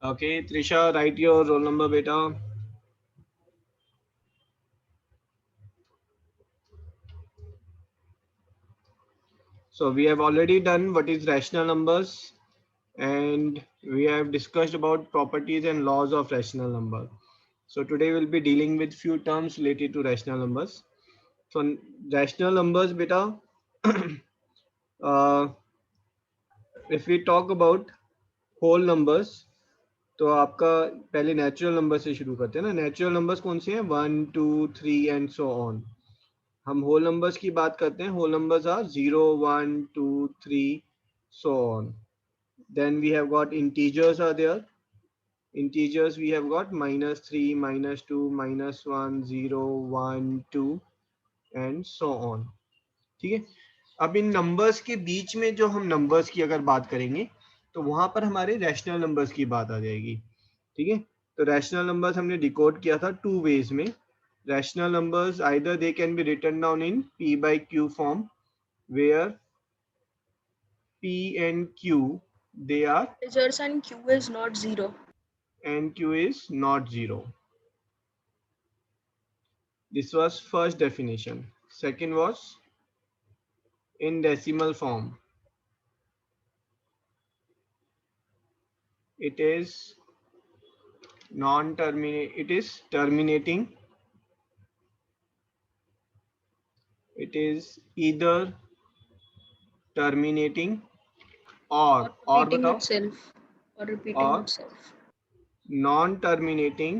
Okay, Trisha, write your roll number, beta. So we have already done what is rational numbers, and we have discussed about properties and laws of rational number. So today we'll be dealing with few terms related to rational numbers. So rational numbers, beta. uh, if we talk about whole numbers, तो आपका पहले natural number से शुरू करते हैं ना. Natural numbers कौन से हैं? 1 2 3 एंड सो ऑन. हम होल नंबर्स की बात करते हैं. Whole numbers are 0 1 2 3 so on. Then we have got integers are there. Integers we have got -3 -2 -1 0 1 2 and so on. ठीक है. अब इन नंबर्स के बीच में जो हम नंबर्स की अगर बात करेंगे तो वहां पर हमारे रैशनल नंबर्स की बात आ जाएगी. ठीक है. तो रैशनल नंबर्स हमने डिकोड किया था टू वेज में. Rational numbers either they can be written down in p by q form where p and q they are Integers and q is not 0. and q is not 0. This was first definition. Second was in decimal form. It is non-terminate. It is terminating. It is either terminating Or or repeating बताओ, itself. Or repeating or itself. non-terminating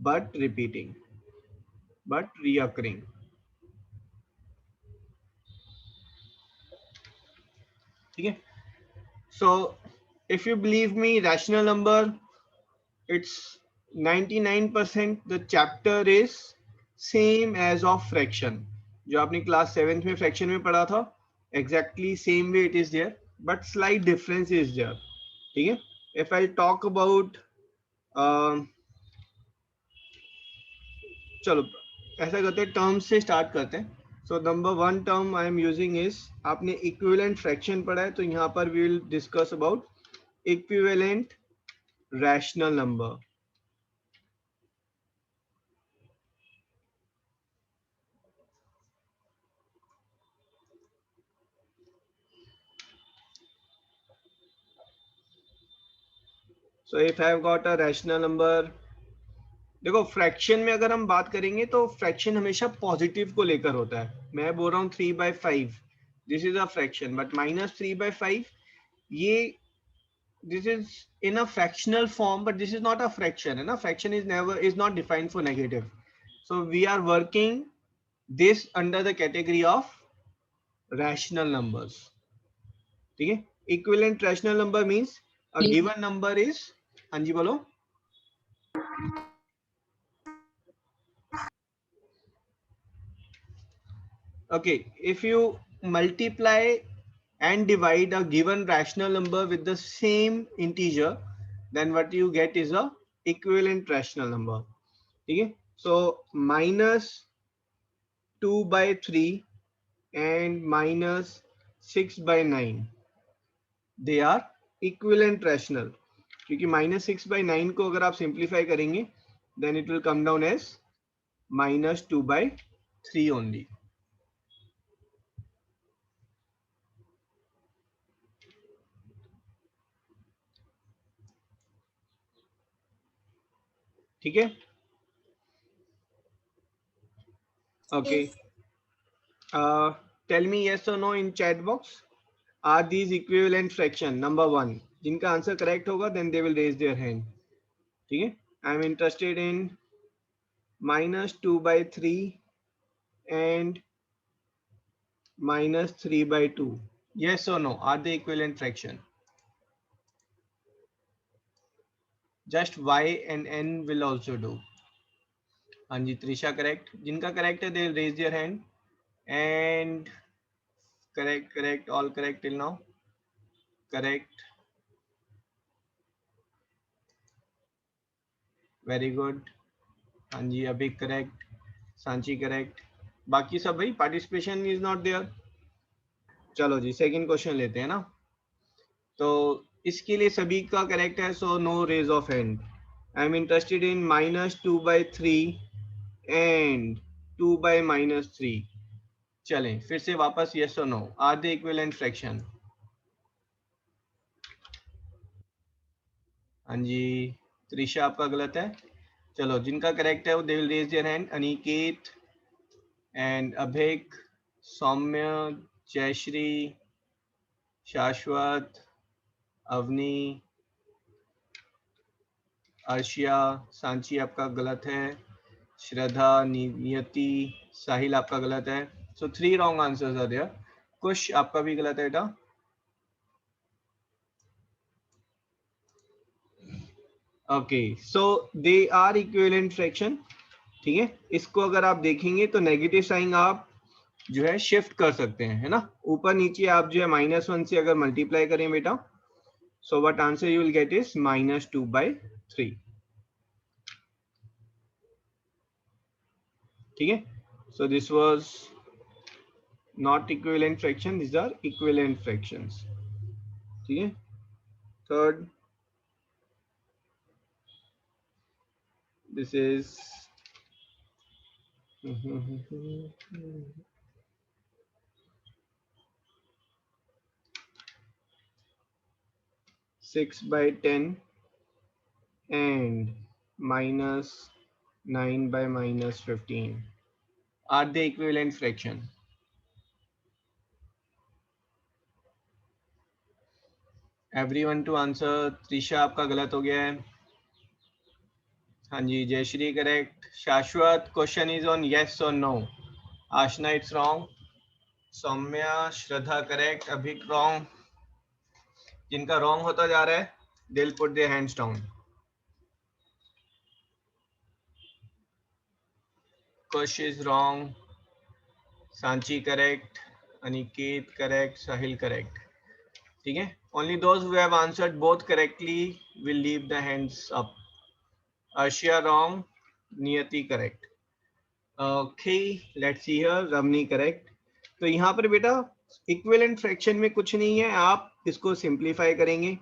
but repeating, but reoccurring. ठीक है. So if you believe me, rational number, it's 99% the chapter is same as of fraction. जो आपने class 7th में fraction में पढ़ा था, exactly same way it is there, but slight difference is there. ठीक है. If I talk about चलो ऐसा करते हैं, टर्म्स से स्टार्ट करते हैं. So number one term I am using is, आपने इक्विवेलेंट फ्रैक्शन पढ़ा है, तो यहाँ पर we will discuss about equivalent rational number. So if I have got a rational number, देखो फ्रैक्शन में अगर हम बात करेंगे तो फ्रैक्शन हमेशा पॉजिटिव को लेकर होता है. मैं बोल रहा हूँ 3/5, this is a fraction, but -3/5, ये this is in a fractional form, but this is not a fraction, है ना. fraction is not defined for negative, so we are working this under the category of rational numbers. ठीक है. equivalent rational number means a given number is, हाँ जी बोलो. Okay, if you multiply and divide a given rational number with the same integer, then what you get is a equivalent rational number. ठीक है. so -2/3 and -6/9, they are equivalent rational. क्योंकि -6/9 को अगर आप simplify करेंगे then it will come down as -2/3 only. ठीक है. Okay. Tell me yes or no in chat box. Are these equivalent fraction? Number one, जिनका आंसर करेक्ट होगा then they will raise their hand. ठीक है. I am interested in -2/3 and -3/2. Yes or no? Are they equivalent fraction? Just y and n will also do. हाँ जी, Trisha correct. जिनका correct है they will raise their hand. And correct, all correct till now. Correct. Very good. हाँ जी, अभी correct. Sanchi correct. बाकी सब भाई participation is not there. चलो जी, सेकंड क्वेश्चन लेते हैं ना. तो इसके लिए सभी का करेक्ट है, so no raise of hand. I am interested in -2/3 and 2/-3. चलें फिर से वापस यस और no. Are the equivalent fraction? हाँ जी, त्रिशा आपका गलत है. चलो जिनका करेक्ट है वो they will raise their hand. Aniket and Abhik, Saumya, Jayashree, Shashwat, Avani, Arshia, Sanchi आपका गलत है, श्रद्धा, नियति, साहिल आपका गलत है. So 3 wrong answers are there. Kush आपका भी गलत है बेटा. Okay, so they are equivalent fraction. ठीक है, इसको अगर आप देखेंगे तो नेगेटिव साइन आप जो है शिफ्ट कर सकते हैं, है ना. ऊपर नीचे आप जो है -1 से अगर मल्टीप्लाई करें बेटा, so what answer you will get is -2/3. ठीक है, so this was not equivalent fraction, this are equivalent fractions. ठीक है, third, this is 6/10 and -9/-15 are the equivalent fraction. Everyone to answer. Trisha आपका गलत हो गया है. हाँ जी, Jayshree correct. Shashwat, question is on yes और no. Aashna it's wrong. Saumya, Shraddha correct. Abhik wrong. जिनका रॉन्ग होता जा रहा है they will put their hands down. Kush is wrong. Sanchi correct. Aniket correct. Sahil correct. ठीक है, only those who have answered both correctly will leave the hands up. Arshia wrong. Niyati correct. Okay, let's see here. Ramni correct. तो यहाँ पर बेटा equivalent fraction में कुछ नहीं है, आप इसको सिंप्लीफाई करेंगे.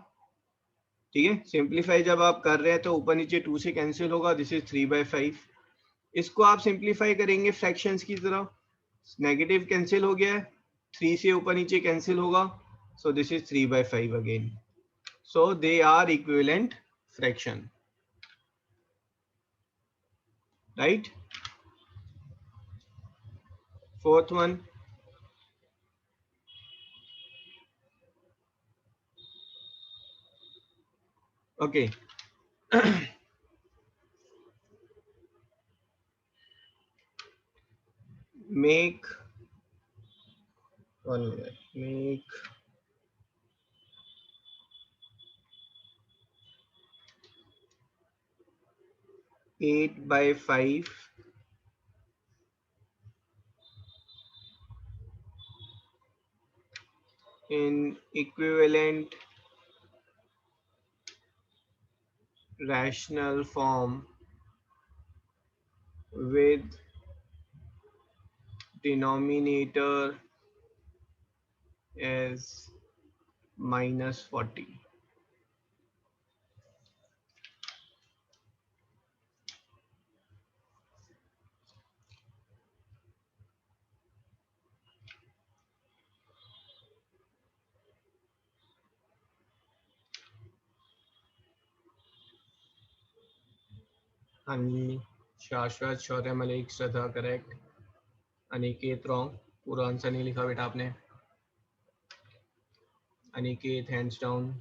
ठीक है, सिंप्लीफाई जब आप कर रहे हैं तो ऊपर नीचे 2 से कैंसिल होगा. This is 3/5. इसको आप सिंप्लीफाई करेंगे फ्रैक्शंस की तरह. नेगेटिव कैंसिल हो गया है, 3 से ऊपर नीचे कैंसिल होगा. So this is 3/5 again. So they are equivalent fraction, right? Fourth one. Okay. Make 1 minute. Make 8/5 in equivalent rational form with denominator as -40. हाँ जी, शाश्वत, शौर्य, मलिक, श्रद्धा करेक्ट. अनिकेत रॉन्ग. पूरा आंसर नहीं लिखा बेटा आपने. Aniket hands down.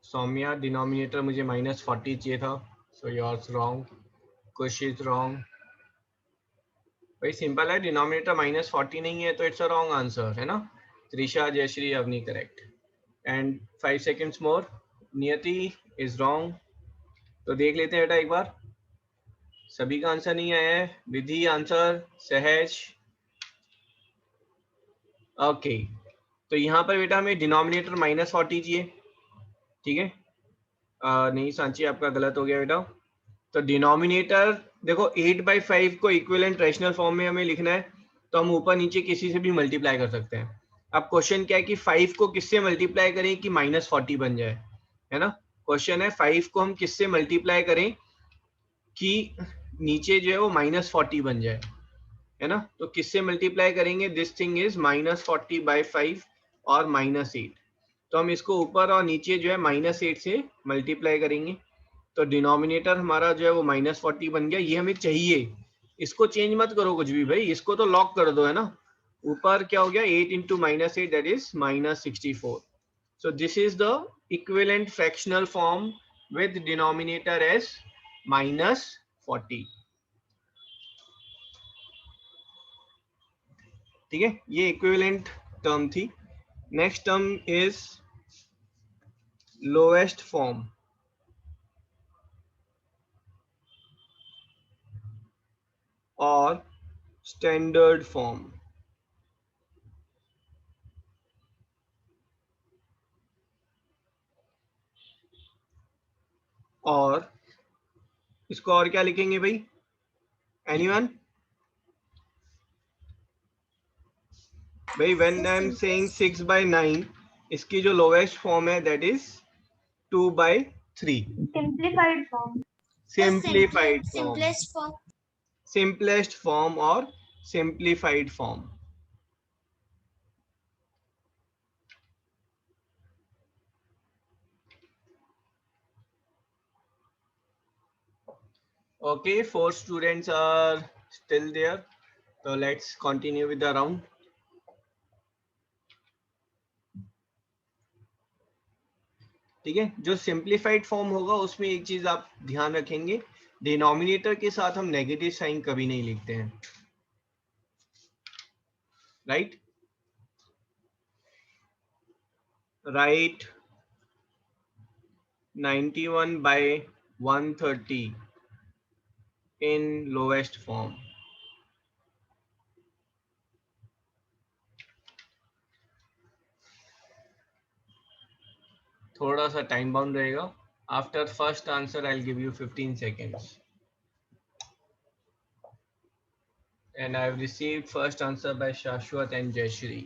Saumya, denominator मुझे -40 चाहिए था, so yours wrong. Kush is wrong. भाई सिंपल है, डिनोमिनेटर -40 नहीं है तो इट्स अ रॉन्ग आंसर, है ना. Trisha, Jayashree, Avani correct. And 5 seconds more. Niyati is wrong. तो देख लेते हैं बेटा एक बार. सभी का आंसर नहीं आया है. विधि आंसर. सहज. ओके, तो यहाँ पर बेटा हमें डिनोमिनेटर -40 चाहिए. ठीक है, नहीं सांची आपका गलत हो गया बेटा. तो डिनोमिनेटर देखो 8/5 को इक्विवेलेंट रैशनल फॉर्म में हमें लिखना है तो हम ऊपर नीचे किसी से भी मल्टीप्लाई कर सकते हैं. अब क्वेश्चन क्या है कि 5 को किससे मल्टीप्लाई करें कि -40 बन जाए, है ना। क्वेश्चन है 5 को हम किससे मल्टीप्लाई करें कि नीचे जो है वो -40 बन जाए, है ना। तो किससे मल्टीप्लाई करेंगे, दिस थिंग इज -40/5 और -8। तो हम इसको ऊपर और नीचे जो है -8 से मल्टीप्लाई करेंगे, तो डिनोमिनेटर हमारा जो है वो -40 बन गया। ये हमें चाहिए, इसको चेंज मत करो कुछ भी भाई, इसको तो लॉक कर दो, है ना। ऊपर क्या हो गया, 8 × -8 that is -64। So this is the equivalent fractional form with denominator as -40. ठीक है, ये equivalent term थी। Next term is lowest form or standard form। और इसको और क्या लिखेंगे भाई, एनीवन? भाई when I am saying 6/9, इसकी जो lowest form है that is 2/3। Simplified form. Simplified form, Simplest form. simplest form or simplified form। Okay, 4 students are still there, so let's continue with the round। ठीक है, जो simplified form होगा उसमें एक चीज आप ध्यान रखेंगे, डिनोमिनेटर के साथ हम नेगेटिव साइन कभी नहीं लिखते हैं, राइट। राइट 91/130 इन लोएस्ट फॉर्म। थोड़ा सा टाइम बाउंड रहेगा, after first answer I will give you 15 seconds and I have received first answer by Shashwat and Jayashri।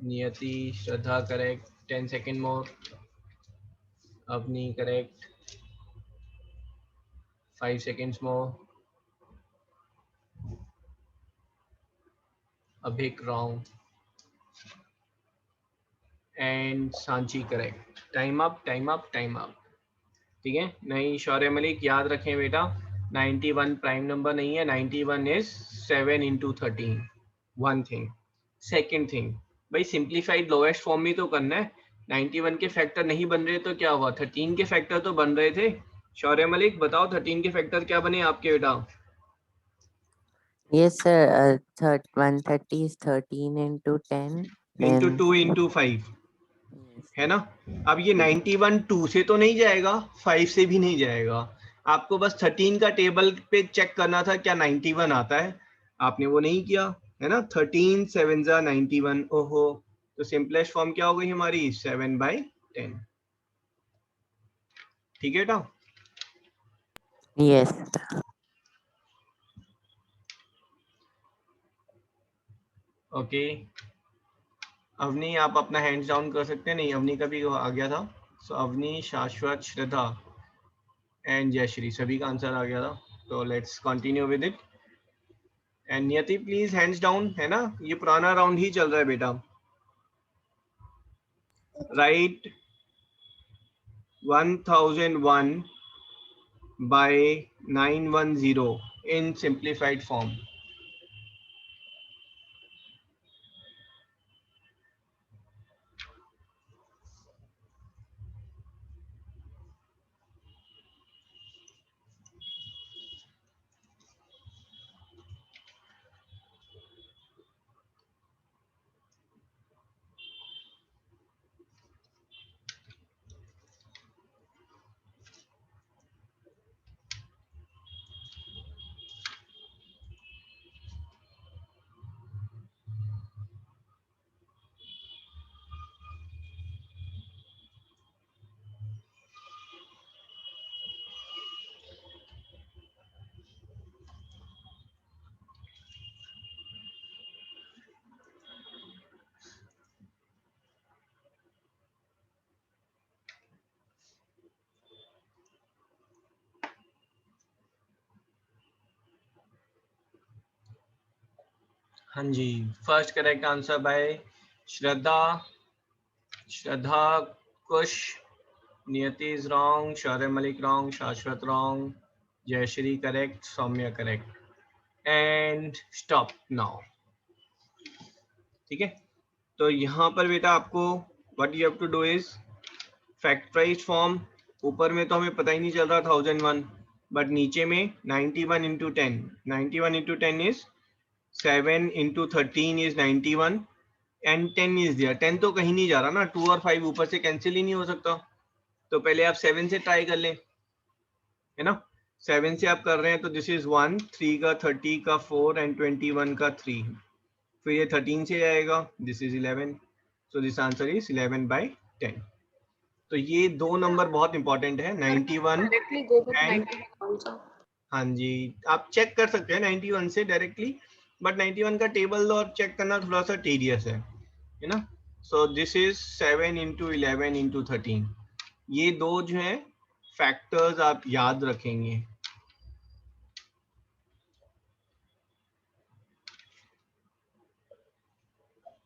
Niyati, Shraddha correct, 10 seconds more। Avni correct, 5 seconds more। Abhik wrong and Sanchi correct। Time up, time up, time up। ठीक है, नहीं शौर्य मलिक याद रखें बेटा, 91 prime number नहीं है, 91 is 7 × 13। One thing, second thing, भाई simplified lowest form में तो करना है। 91 के फैक्टर नहीं बन रहे तो क्या हुआ, 13 के फैक्टर तो बन रहे थे। शौर्य मलिक बताओ 13 के फैक्टर क्या बने आपके बेटा? Yes, sir. 130 is 13 into 10. Into Then 2 × 5, yes. है ना। अब ये 91 2 से तो नहीं जाएगा, 5 से भी नहीं जाएगा, आपको बस 13 का टेबल पे चेक करना था क्या 91 आता है, आपने वो नहीं किया, है ना। 13 7 जा 91, ओहो, तो सिंपलेस्ट फॉर्म क्या हो गई हमारी, 7/10। ठीक है बेटा। Yes. ओके, अवनी आप अपना हैंड्स डाउन कर सकते हैं, नहीं अवनी का भी आ गया था। सो अवनी, शाश्वत, श्रद्धा एंड जयश्री सभी का आंसर आ गया था, तो let's continue with it. And नियति प्लीज हैंड्स डाउन, है ना, ये पुराना राउंड ही चल रहा है बेटा। Right 1001/910 in simplified form। हाँ जी, first correct answer by Shraddha. Shraddha Kush, Niyati is wrong, Shaurya Malik wrong, Shashwat wrong, Jayashree correct, Saumya correct and stop now. ठीक है, तो यहाँ पर बेटा आपको what you have to do is factorized form. ऊपर में तो हमें पता ही नहीं चल रहा 1001, बट नीचे में 91 into 10, 91 into 10 is 7 into 13 is 91 and 10 is there। 10 तो कहीं नहीं जा रहा ना, 2 और 5 ऊपर से कैंसिल ही नहीं हो सकता, तो पहले आप 7 से ट्राई कर लें, है ना। 7 से आप कर रहे हैं तो दिस इज 1, 3 का 30 का 4 एंड 21 का 3, फिर ये 13 से जाएगा, this is 11, so this answer is 11/10। तो ये दो नंबर बहुत इंपॉर्टेंट है, 91 Directly go with and 91 also. हाँ जी, आप चेक कर सकते हैं 91 से डायरेक्टली, बट 91 का टेबल और चेक करना थोड़ा सा टीडियस है ना। So this is 7 into 11 into 13। ये दो जो है फैक्टर्स आप याद रखेंगे।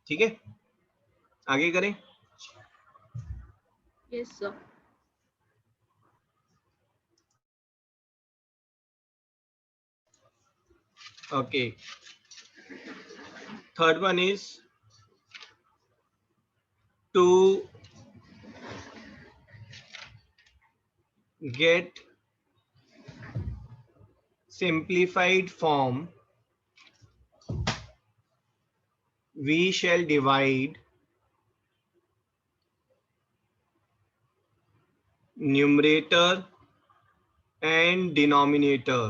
ठीक है, आगे करें। Yes, sir. Okay, third one is to get simplified form, we shall divide numerator and denominator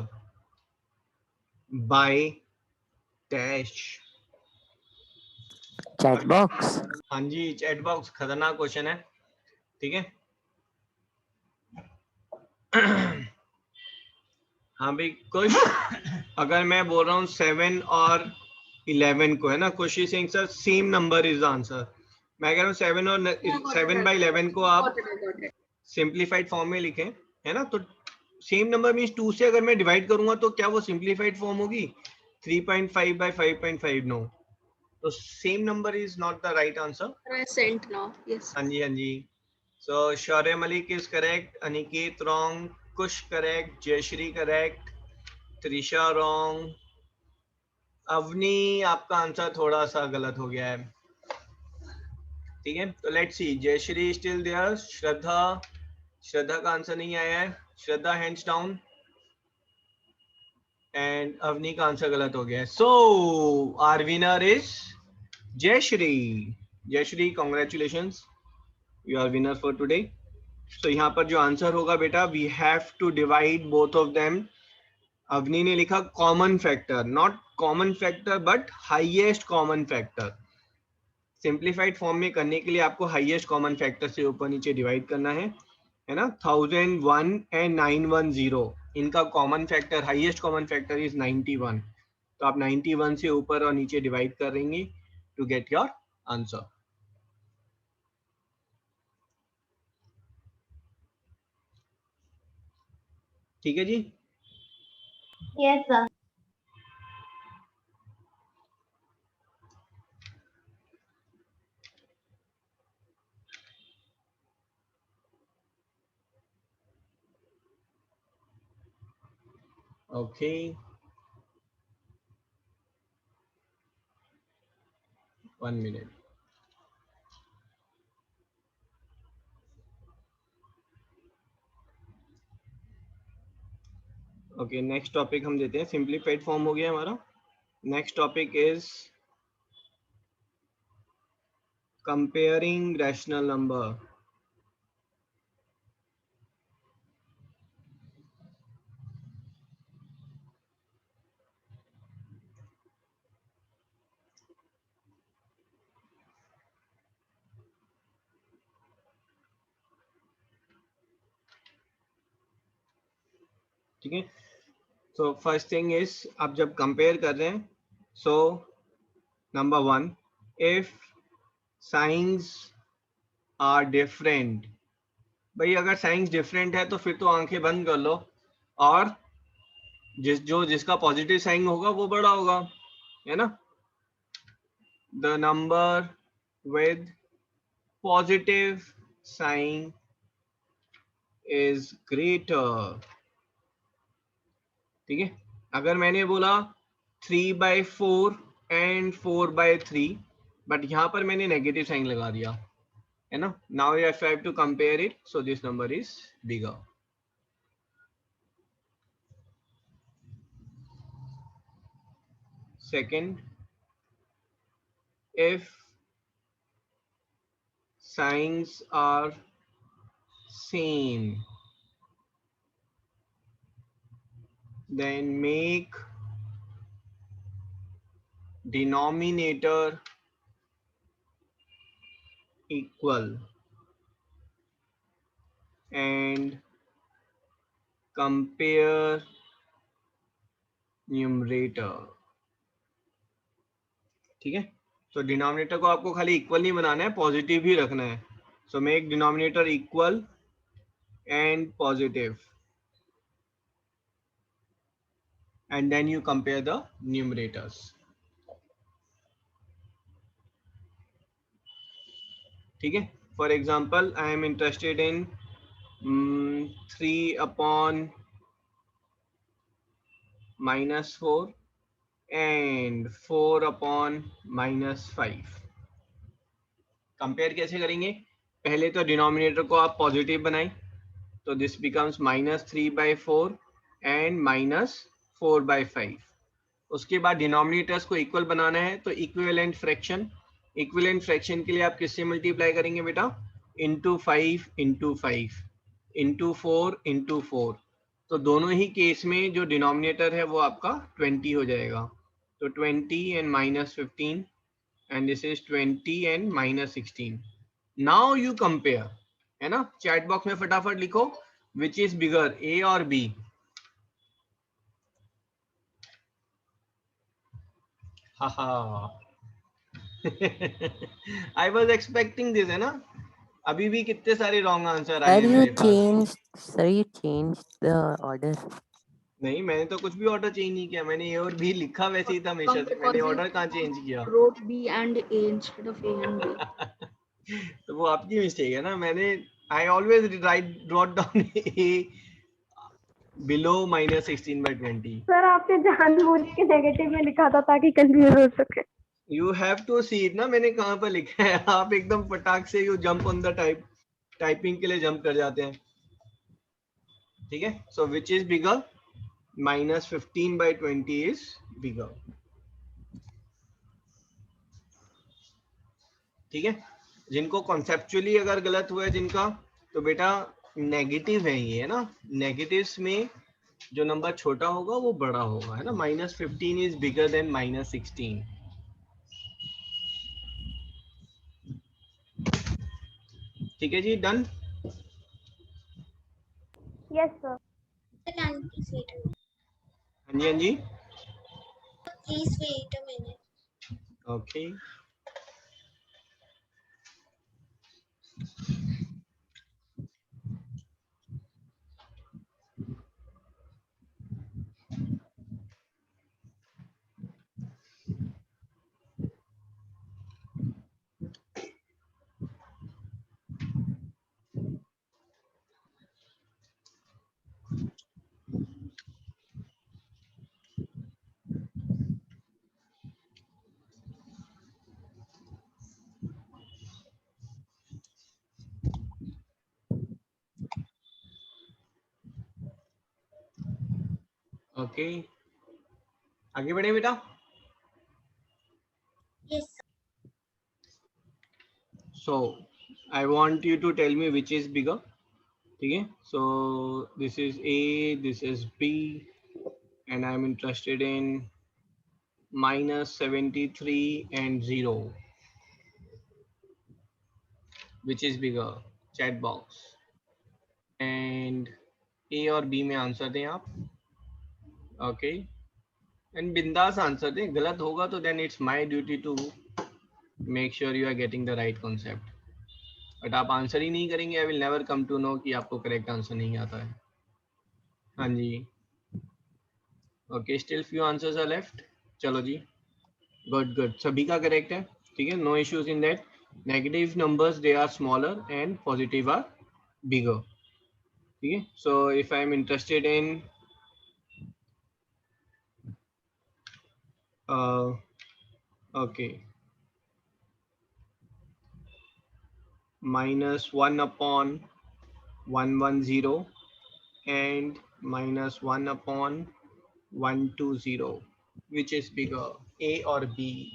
by dash। Chat box. हाँ जी, चैट बॉक्स खतरनाक क्वेश्चन है। ठीक है, हाँ भाई, कुछ अगर मैं बोल रहा हूँ 7 और 11 को, है ना, खुशी Singh sir same number is answer. मैं कह रहा हूँ 7 और 7/11 को आप Got it. सिंप्लीफाइड फॉर्म में लिखें, है ना। तो सेम नंबर मीन्स 2 से अगर मैं डिवाइड करूंगा तो क्या वो सिंप्लीफाइड फॉर्म होगी? 3.5/5.5? नो, तो same number is not the right answer. Present now. Yes. हाँ जी, हाँ जी। So Shaurya Malik is correct, Aniket wrong, Kush correct, Jayashree correct, Trisha wrong, Avani आपका आंसर थोड़ा सा गलत हो गया है। ठीक है, तो let's see, Jayashree still there, Shraddha का आंसर नहीं आया है, Shraddha hands down, and Avani का आंसर गलत हो गया है। So our winner is Jayashree. Jayashree, congratulations, you are winner for today. सो यहाँ पर जो आंसर होगा बेटा, we have to divide both of them. Avani ने लिखा common factor, not common factor but highest common factor. Simplified form में करने के लिए आपको हाईएस्ट कॉमन फैक्टर से ऊपर नीचे डिवाइड करना है ना। 1001 एंड 910, इनका common factor, highest common factor is 91, तो आप 91 से ऊपर और नीचे डिवाइड करेंगे टू गेट योर आंसर। ठीक है जी। Yes, sir. Okay, 1 minute। Okay, next topic हम देते हैं, सिंप्लीफाइड फॉर्म हो गया हमारा। Next topic is comparing rational number. ठीक है, सो फर्स्ट थिंग इज, आप जब कंपेयर कर रहे हैं, so number 1, if signs are different, भाई अगर साइंस डिफरेंट है तो फिर तो आंखें बंद कर लो, और जिसका पॉजिटिव साइन होगा वो बड़ा होगा, है ना। the number with positive sign is greater. ठीक है, अगर मैंने बोला 3/4 and 4/3, बट यहाँ पर मैंने नेगेटिव साइन लगा दिया है ना. Now you have to compare it, so this number is bigger. Second, if signs are same, then make denominator equal and compare numerator. ठीक है, तो डिनोमिनेटर को आपको खाली इक्वल नहीं बनाना है, पॉजिटिव भी रखना है. So make denominator equal and positive and then you compare the numerators. ठीक है, for example I am interested in 3/-4 and 4/-5. Compare कैसे करेंगे? पहले तो डिनोमिनेटर को आप पॉजिटिव बनाएं, तो दिस बिकम्स -3/4 एंड -4/5. उसके बाद डिनोमिनेटर्स को इक्वल बनाना है, तो इक्विवेलेंट फ्रैक्शन के लिए आप किससे मल्टीप्लाई करेंगे बेटा? Into 5 into 5 into 4 into 4. तो दोनों ही केस में जो डिनोमिनेटर है वो आपका 20 हो जाएगा. तो 20 and -15 and this is 20 and -16. Now you compare, है ना. चैट बॉक्स में फटाफट लिखो which is bigger, A और B. Haha I was expecting this, है ना. अभी भी कितने सारे रॉन्ग आंसर आए Sir, हैं you मेरे पास. changed the order. नहीं, मैंने तो कुछ भी ऑर्डर चेंज नहीं किया. मैंने ए और बी लिखा वैसे ही था हमेशा से. मैंने ऑर्डर कहाँ चेंज किया? Wrote B and A instead of A and B. तो वो आपकी मिस्टेक है ना. मैंने I always wrote down A below -16/20. Sir आपने जानबूझ के नेगेटिव में लिखा था ताकि कंफ्यूज हो सके. You have to see it ना, मैंने कहाँ पर लिखा है. आप एकदम फटाक से you jump on the typing के लिए जंप कर जाते हैं. ठीक है, so which is bigger? -15/20 is bigger. ठीक है, जिनको कॉन्सेप्चुअली अगर गलत हुआ है जिनका, तो बेटा नेगेटिव है ये, है ना. नेगेटिव्स में जो नंबर छोटा होगा वो बड़ा होगा, है ना. -15 इज बिगर देन -16. ठीक है जी, डन. Yes sir. हाँ जी, हाँ जी. Please wait a minute. Okay. Okay, आगे बढ़े बेटा. Yes, sir. So I want you to tell me which is bigger. ठीक है, so this is A, this is B, and I'm interested in -73 and 0. Which is bigger? Chat box. And A और B में answer दें आप. Okay, and बिंदास answer दें. गलत होगा तो then it's my duty to make sure you are getting the right concept. But आप आंसर ही नहीं करेंगे, I will never come to know कि आपको करेक्ट आंसर नहीं आता है. हाँ जी, okay, still few answers are left. चलो जी, गुड गुड, सभी का करेक्ट है. ठीक है, no issues in that. Negative numbers they are smaller and positive are bigger. ठीक है, so if I am interested in okay, -1 upon 110 and -1 upon 120, which is bigger, A or B?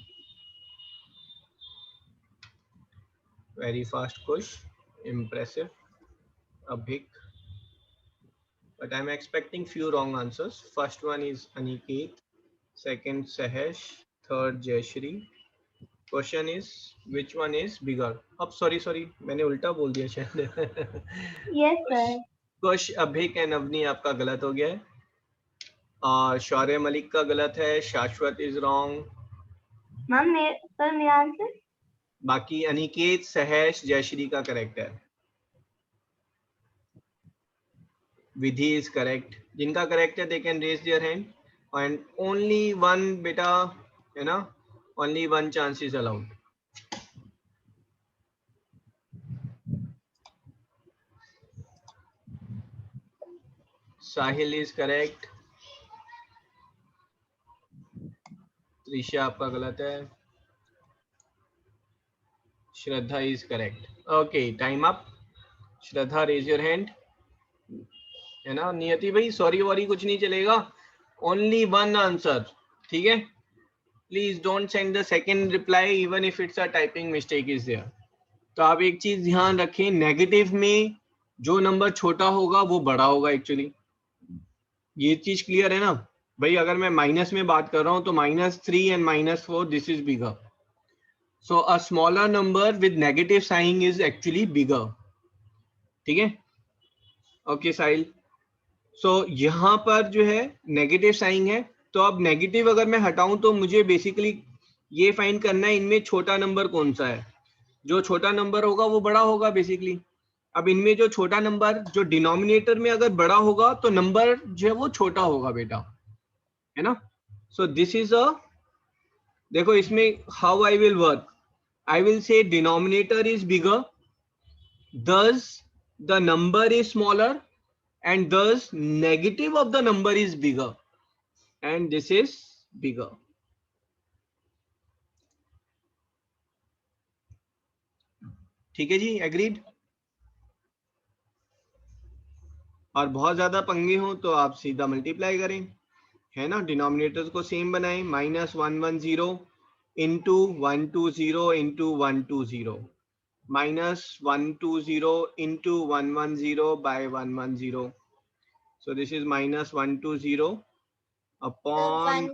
Very fast question, impressive, Abhik. But I'm expecting few wrong answers. First one is Aniket, second Sahesh, third Jayashri. Question is which one is bigger? अब sorry मैंने उल्टा बोल दिया शायद. Yes, sir. Kush, Abhik and Avni आपका गलत हो गया है. शौर्य मलिक का गलत है. शाश्वत is wrong. Ma'am, sir, my answer? बाकी अनिकेत, सहेश, जयश्री का करेक्ट है. Vidhi is correct. जिनका करेक्ट है they can raise their hand and only one बेटा, है ना, only one chance is allowed. Sahil is correct. Trisha आपका गलत है. Shraddha is correct. Okay, time up. Shraddha raise your hand, है ना. नियति भाई सॉरी वॉरी कुछ नहीं चलेगा, ओनली वन आंसर. ठीक है, please don't send the second reply even if it's a typing mistake is there. तो आप एक चीज ध्यान रखें, नेगेटिव में जो नंबर छोटा होगा वो बड़ा होगा एक्चुअली. ये चीज क्लियर है ना भाई. अगर मैं माइनस में बात कर रहा हूं तो -3 and -4 this is bigger. So a smaller number with negative sign is actually bigger. ठीक है, ओके साहिल. सो यहाँ पर जो है नेगेटिव साइन है, तो अब नेगेटिव अगर मैं हटाऊं तो मुझे बेसिकली ये फाइंड करना है इनमें छोटा नंबर कौन सा है. जो छोटा नंबर होगा वो बड़ा होगा बेसिकली. अब इनमें जो छोटा नंबर जो डिनोमिनेटर में अगर बड़ा होगा तो नंबर जो है वो छोटा होगा बेटा, है ना. सो दिस इज अ, देखो इसमें how I will work. I will say denominator is bigger, thus the number is smaller and thus negative of the number is bigger and this is bigger. ठीक है जी, एग्रीड. और बहुत ज्यादा पंगे हो तो आप सीधा मल्टीप्लाई करें, है ना. डिनोमिनेटर्स को सेम बनाएं. -110 into 120 into 120, -120 into 110 by 110. So this is -120 upon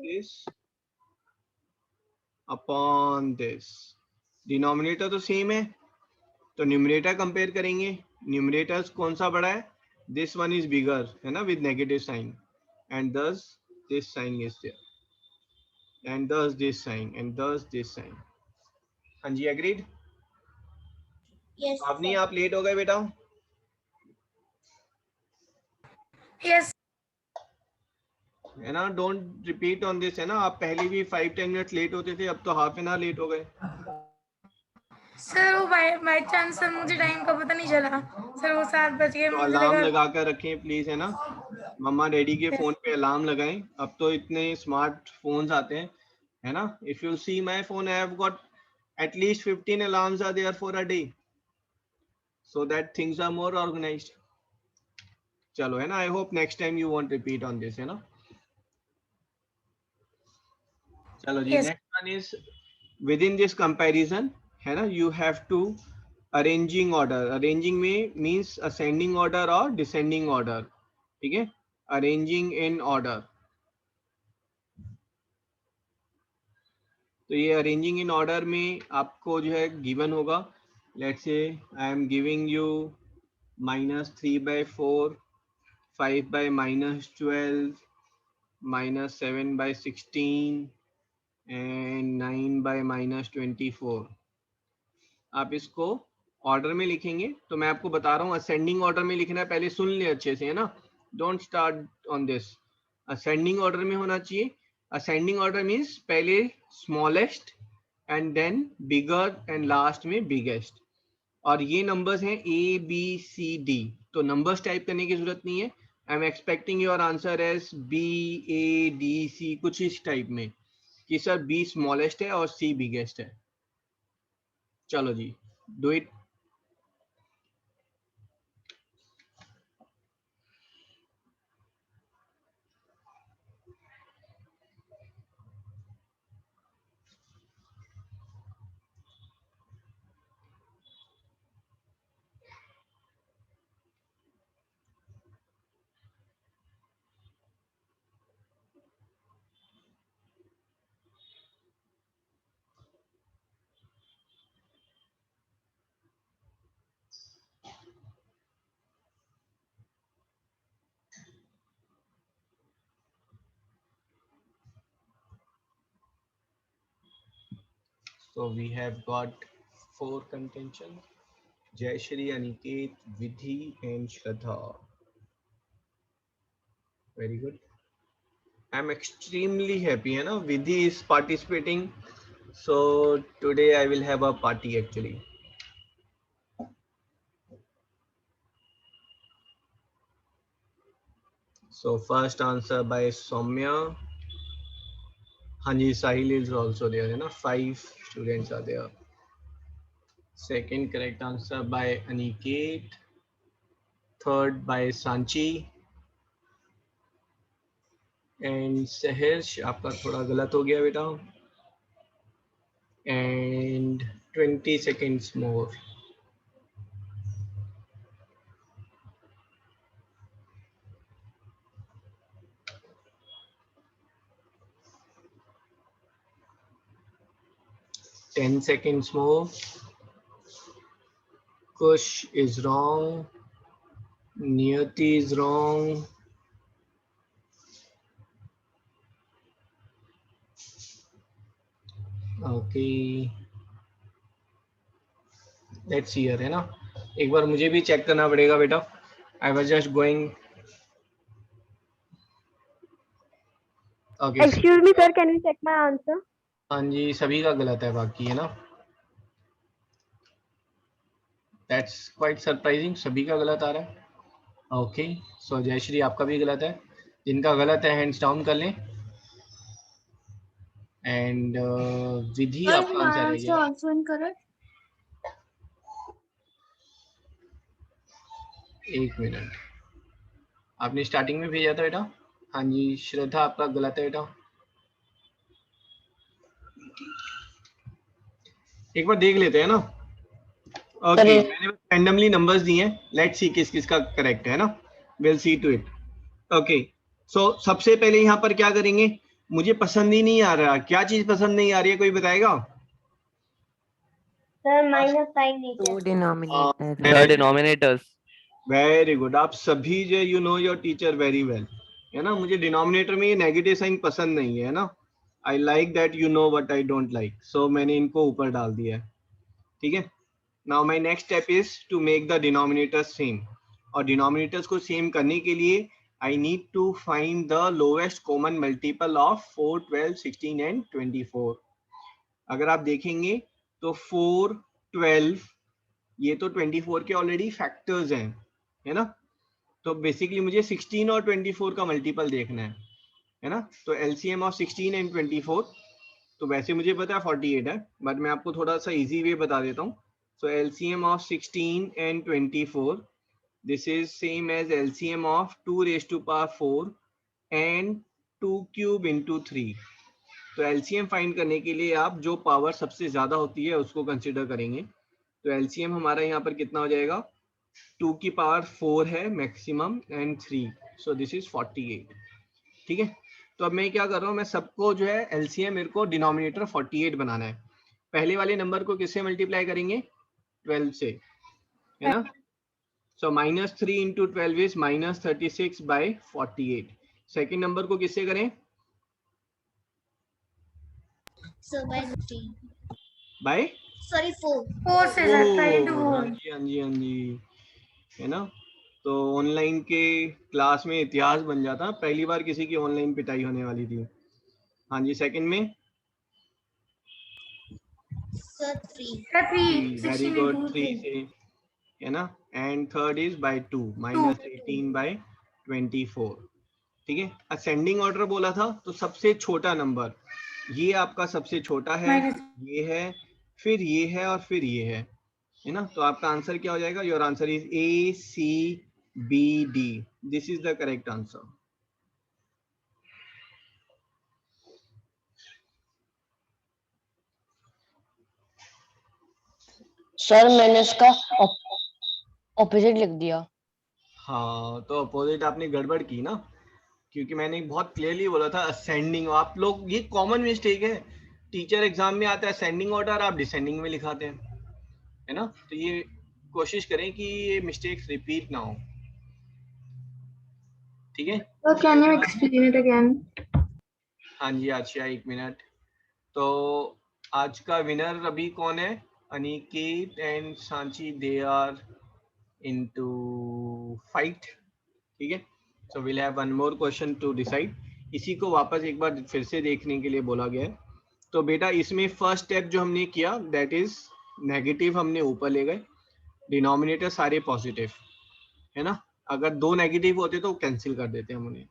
this. Denominator तो सेम है तो न्यूमरेटर कंपेयर करेंगे. न्यूमरेटर्स कौन सा बड़ा है? दिस वन इज बिगर, है ना, with negative sign, and thus this sign is there, and thus this sign, and thus this sign. हाँ जी, एग्रीड. Yes, आप नहीं, sir. आप लेट हो गए बेटा. यस है ना, डोंट रिपीट ऑन दिस, है ना. आप पहले भी 5-10 मिनट लेट होते थे, अब तो हाफ एन आवर लेट हो गए. सर वो बाय चांस सर मुझे टाइम का पता नहीं चला सर, वो 7 बज गए. तो अलार्म लगा कर रखें प्लीज, है ना. मम्मा डैडी के फोन पे अलार्म लगाएं. अब तो इतने स्मार्ट फोन्स आते हैं, है ना. If you see my phone, I have got at least 15 alarms are there for a day, so that things are more organized. चलो, है ना. I hope next time you won't repeat on this, है ना. चलो जी, Yes. next one is within this comparison, है ना. You have to arranging order. Arranging में means ascending order or descending order. ठीक है, arranging in order. तो ये अरेंजिंग इन ऑर्डर में आपको जो है गिवन होगा. Let's say I am giving you -3/4, 5/-12, -7/16 and 9/-24. आप इसको ऑर्डर में लिखेंगे. तो मैं आपको बता रहा हूँ असेंडिंग ऑर्डर में लिखना है. पहले सुन ले अच्छे से, है ना. Don't start on this. Ascending order में होना चाहिए. असेंडिंग ऑर्डर मीन्स पहले smallest, and then bigger and last में बिगेस्ट। और ये नंबर्स हैं ए बी सी डी, तो नंबर्स टाइप करने की जरूरत नहीं है। I am expecting your answer as B A D C, कुछ इस टाइप में कि सर बी स्मॉलेस्ट है और सी बिगेस्ट है। चलो जी, do it. So we have got 4 contention: Jayashri, Aniket, Vidhi and Shraddha. Very good. I'm extremely happy, है ना? Vidhi is participating, so today I will have a party actually. So first answer by Soumya. Hanji, Sahil is also there, है ना? 5 students are there. Second correct answer by Aniket. Third by Sanchi. And Sahesh, आपका थोड़ा गलत हो गया बेटा. And 20 seconds more. Ten seconds more. Kush is wrong. Niyati is wrong. Okay. Let's see here, है ना? एक बार मुझे भी चेक करना पड़ेगा बेटा. I was just going. Okay. Excuse me, sir. Can you check my answer? हाँ जी, सभी का गलत है बाकी, है ना? That's quite surprising. सभी का गलत आ रहा है. Okay. So जयश्री आपका भी गलत है. जिनका गलत है हैंड्स डाउन कर लें. And विधि आपका आंसर है क्या? also incorrect. एक मिनट, आपने स्टार्टिंग में भेजा था बेटा. हाँ जी, श्रद्धा आपका गलत है बेटा. एक बार देख लेते हैं ना. ओके, मैंने रैंडमली नंबर्स दिए हैं. लेट्स सी किस किस का करेक्ट है ना. Will see to it. Okay, so सबसे पहले यहाँ पर क्या करेंगे. मुझे पसंद ही नहीं आ रहा. क्या चीज पसंद नहीं आ रही है, कोई बताएगा? Sir minus sign Two denominator. The denominators. Very good. आप सभी जो you know your teacher very well, है ना. मुझे डिनोमिनेटर में ये नेगेटिव साइन पसंद नहीं है ना. I like that you know what I don't like, so मैंने इनको ऊपर डाल दिया है. ठीक है. Now my next step is to make the denominators same. और डिनोमिनेटर्स को सेम करने के लिए I need to find the lowest common multiple of 4, 12, 16 and 24. अगर आप देखेंगे तो 4, 12 ये तो 24 के ऑलरेडी फैक्टर्स हैं, है ना. तो बेसिकली मुझे 16 और 24 का मल्टीपल देखना है ना. तो एलसीएम ऑफ 16 एंड 24, तो वैसे मुझे पता है 48 है, बट मैं आपको थोड़ा सा इजी वे बता देता हूँ. So LCM of 16 and 24, this is same as LCM of 2 raised to power 4 and 2 cube into 3. तो एलसीएम फाइंड करने के लिए आप जो पावर सबसे ज्यादा होती है उसको कंसिडर करेंगे. तो एलसीएम हमारा यहाँ पर कितना हो जाएगा. 2 की पावर 4 है maximum and 3, so this is 48. ठीक है. तो अब मैं क्या कर रहा हूँ, मैं सबको जो है एलसीएम मेरे को डिनोमिनेटर 48 बनाना है. पहले वाले नंबर को किससे मल्टीप्लाई करेंगे? 12 से, है ना. सो -3 into 12 is -36 by 48. Second number को किससे करें? So by 15. बाय 4. 4 से जाता है हाँ 2. जी हाँ जी हाँ जी, है ना. तो ऑनलाइन के क्लास में इतिहास बन जाता. पहली बार किसी की ऑनलाइन पिटाई होने वाली थी. हाँ जी, सेकंड में Sir, 3. Sir, 3. Very 16 good, into 3 3. से, है ना. And third is by 2, -18/24. ठीक है. असेंडिंग ऑर्डर बोला था तो सबसे छोटा नंबर ये आपका सबसे छोटा है, Minus. ये है, फिर ये है और फिर ये है ना. तो आपका आंसर क्या हो जाएगा? Your answer is ACBD. This is the correct answer. Sir मैंने इसका ऑपोजिट लिख दिया। हाँ, तो अपोजिट आपने गड़बड़ की ना, क्योंकि मैंने बहुत क्लियरली बोला था असेंडिंग. आप लोग, ये कॉमन मिस्टेक है, टीचर एग्जाम में आता है असेंडिंग ऑर्डर, आप डिसेंडिंग में लिखाते हैं, है ना. तो ये कोशिश करें कि ये मिस्टेक्स रिपीट ना हो. ठीक है. So can you explain it again? हाँ जी आशिया, 1 मिनट. तो आज का विनर अभी कौन है? Aniket and Sanchi, they are into fight. ठीक है. So will have one more question to decide. इसी को वापस एक बार फिर से देखने के लिए बोला गया है. तो बेटा इसमें फर्स्ट स्टेप जो हमने किया दैट इज नेगेटिव हमने ऊपर ले गए, डिनोमिनेटर सारे पॉजिटिव, है ना. अगर 2 नेगेटिव होते तो कैंसिल कर देते हम उन्हें.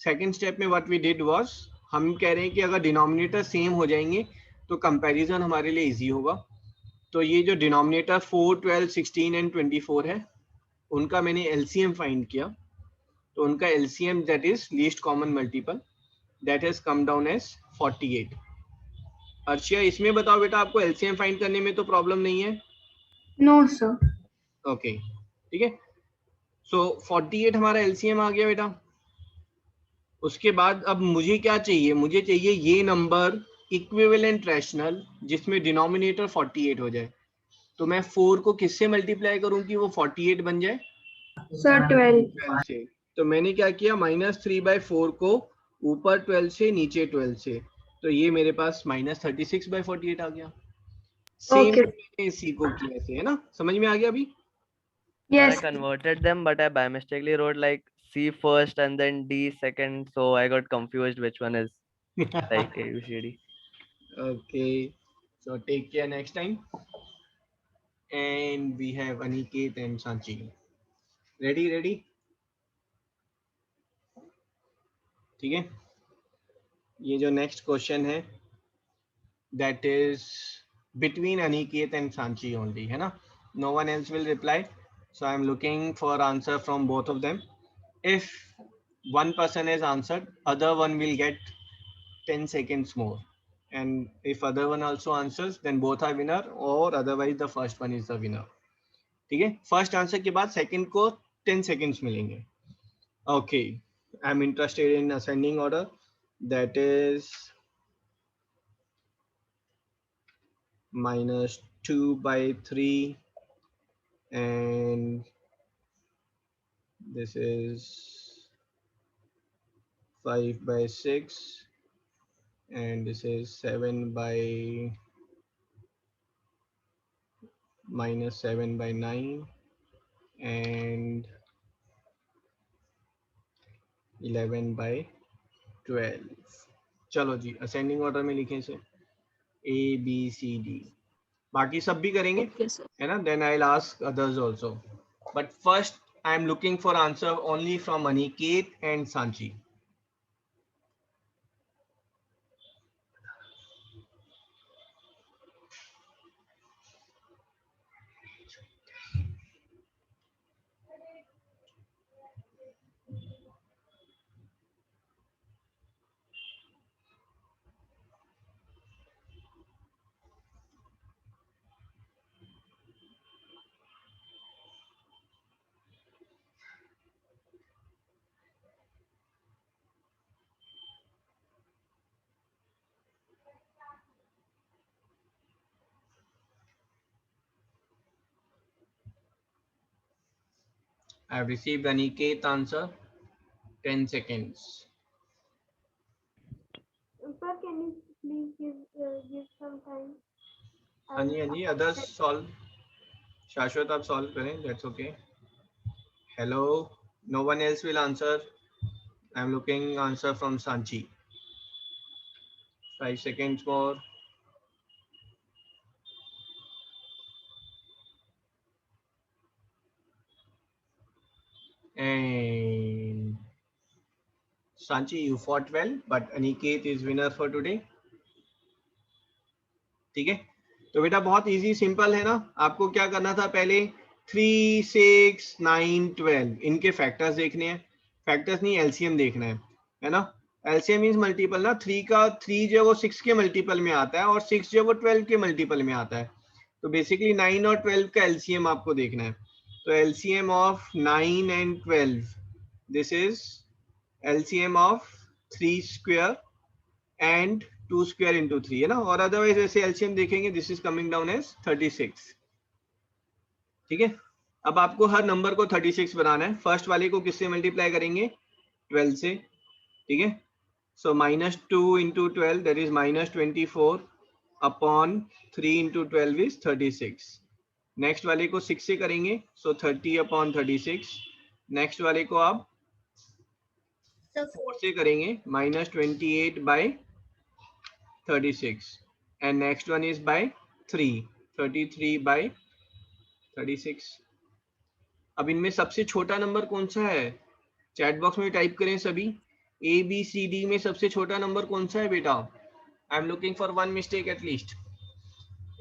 सेकेंड स्टेप में व्हाट वी डिड वाज, हम कह रहे हैं कि अगर डिनोमिनेटर सेम हो जाएंगे तो कंपैरिजन हमारे लिए इजी होगा. तो ये जो डिनोमिनेटर 4, 12, 16 एंड 24 है, उनका मैंने एलसीएम फाइंड किया. तो उनका LCM that is least common multiple, that has come down as 48. Arshiya इसमें बताओ बेटा, आपको एलसीएम फाइंड करने में तो प्रॉब्लम नहीं है? No, sir. ओके, ठीक है. सो 48 हमारा एलसीएम आ गया बेटा. उसके बाद अब मुझे क्या चाहिए? मुझे चाहिए ये नंबर इक्विवेलेंट रैशनल जिसमें डिनोमिनेटर 48 हो जाए. तो मैं 4 को किससे मल्टीप्लाई करूं कि वो 48 बन जाए? Sir, 12. 12 से. तो मैंने क्या किया, -3/4 को ऊपर 12 से, नीचे 12 से. तो ये मेरे पास -36/48 आ गया. Same Okay. मैंने इसी को किया ऐसे, है ना. समझ में आ गया अभी? Sir, I Yes. converted them, but I by mistakenly wrote like C first and then D second, so I got confused which one is like ABCD. Okay, so take care next time. And we have Aniket and Sanchi. Ready? ठीक है. ये जो next question है that is between Aniket and Sanchi only, है ना. No one else will reply, so I am looking for answer from both of them. If one person has answered, other one will get 10 seconds more, and if other one also answers, then both are winner, or otherwise the first one is the winner. ठीक है. First answer के बाद second को 10 seconds मिलेंगे. Okay, I am interested in ascending order, that is -2/3 and this is 5/6 and this is 7/9 and 11/12. चलो जी, ascending order में लिखें इसे ABCD. बाकी सब भी करेंगे, Okay, sir. है ना. Then I will ask others also, but first I am looking for answer only from Aniket and Sanchi. I have received Aniket answer. 10 seconds. Sir, can you please give some time? हाँ जी, others solve. शाश्वत आप solve करें, that's okay. Hello, no one else will answer. I am looking answer from Sanchi. 5 seconds more. Sanchi, you fought well, but Aniket is winner for today. ठीक है, तो बेटा बहुत easy simple है ना. आपको क्या करना था पहले, 3, 6, 9, 12 इनके फैक्टर्स देखने हैं. फैक्टर्स नहीं, एलसीएम देखना है ना. एलसीएम मींस मल्टीपल ना. 3 का 3 जो है वो 6 के मल्टीपल में आता है और 6 जो है वो 12 के मल्टीपल में आता है. तो बेसिकली 9 और 12 का एलसीएम आपको देखना है. तो LCM of 9 and 12, this is LCM of 3 square and 2 square into 3 है ना. और अदरवाइज ऐसे एलसीएम देखेंगे, this is coming down as 36. ठीक है, अब आपको हर नंबर को 36 बनाना है. फर्स्ट वाले को किससे मल्टीप्लाई करेंगे, 12 से. ठीक है, सो -2 into 12 that is -24 upon 3 into 12 is 36. Next वाले को 6 से करेंगे, सो 30 अपॉन 36. नेक्स्ट वाले को आप 4 से करेंगे, -28 by 36. and next one is by 3, 33 by 36. अब इनमें सबसे छोटा नंबर कौन सा है, चैट बॉक्स में टाइप करें सभी. ABCD में सबसे छोटा नंबर कौन सा है बेटा. I am looking for one mistake at least.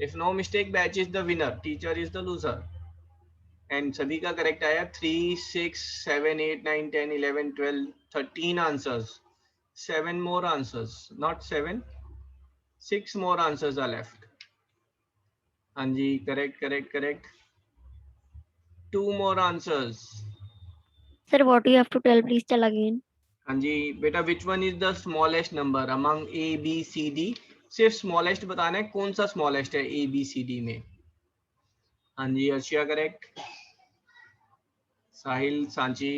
If no mistake, batch is the winner, teacher is the loser. And सभी का करेक्ट आया. 3, 6, 7, 8, 9, 10, 11, 12, 13 answers. 7 more answers, not 7, 6 more answers are left. हाँ जी, correct. 2 more answers. Sir, what do you have to tell? Please tell again. हाँ जी बेटा, which one is the smallest number among A, B, C, D? सिर्फ smallest बताना है, कौन सा smallest है A, B, C, D में. हाँ जी, अर्शिया करेक्ट. साहिल, सांची,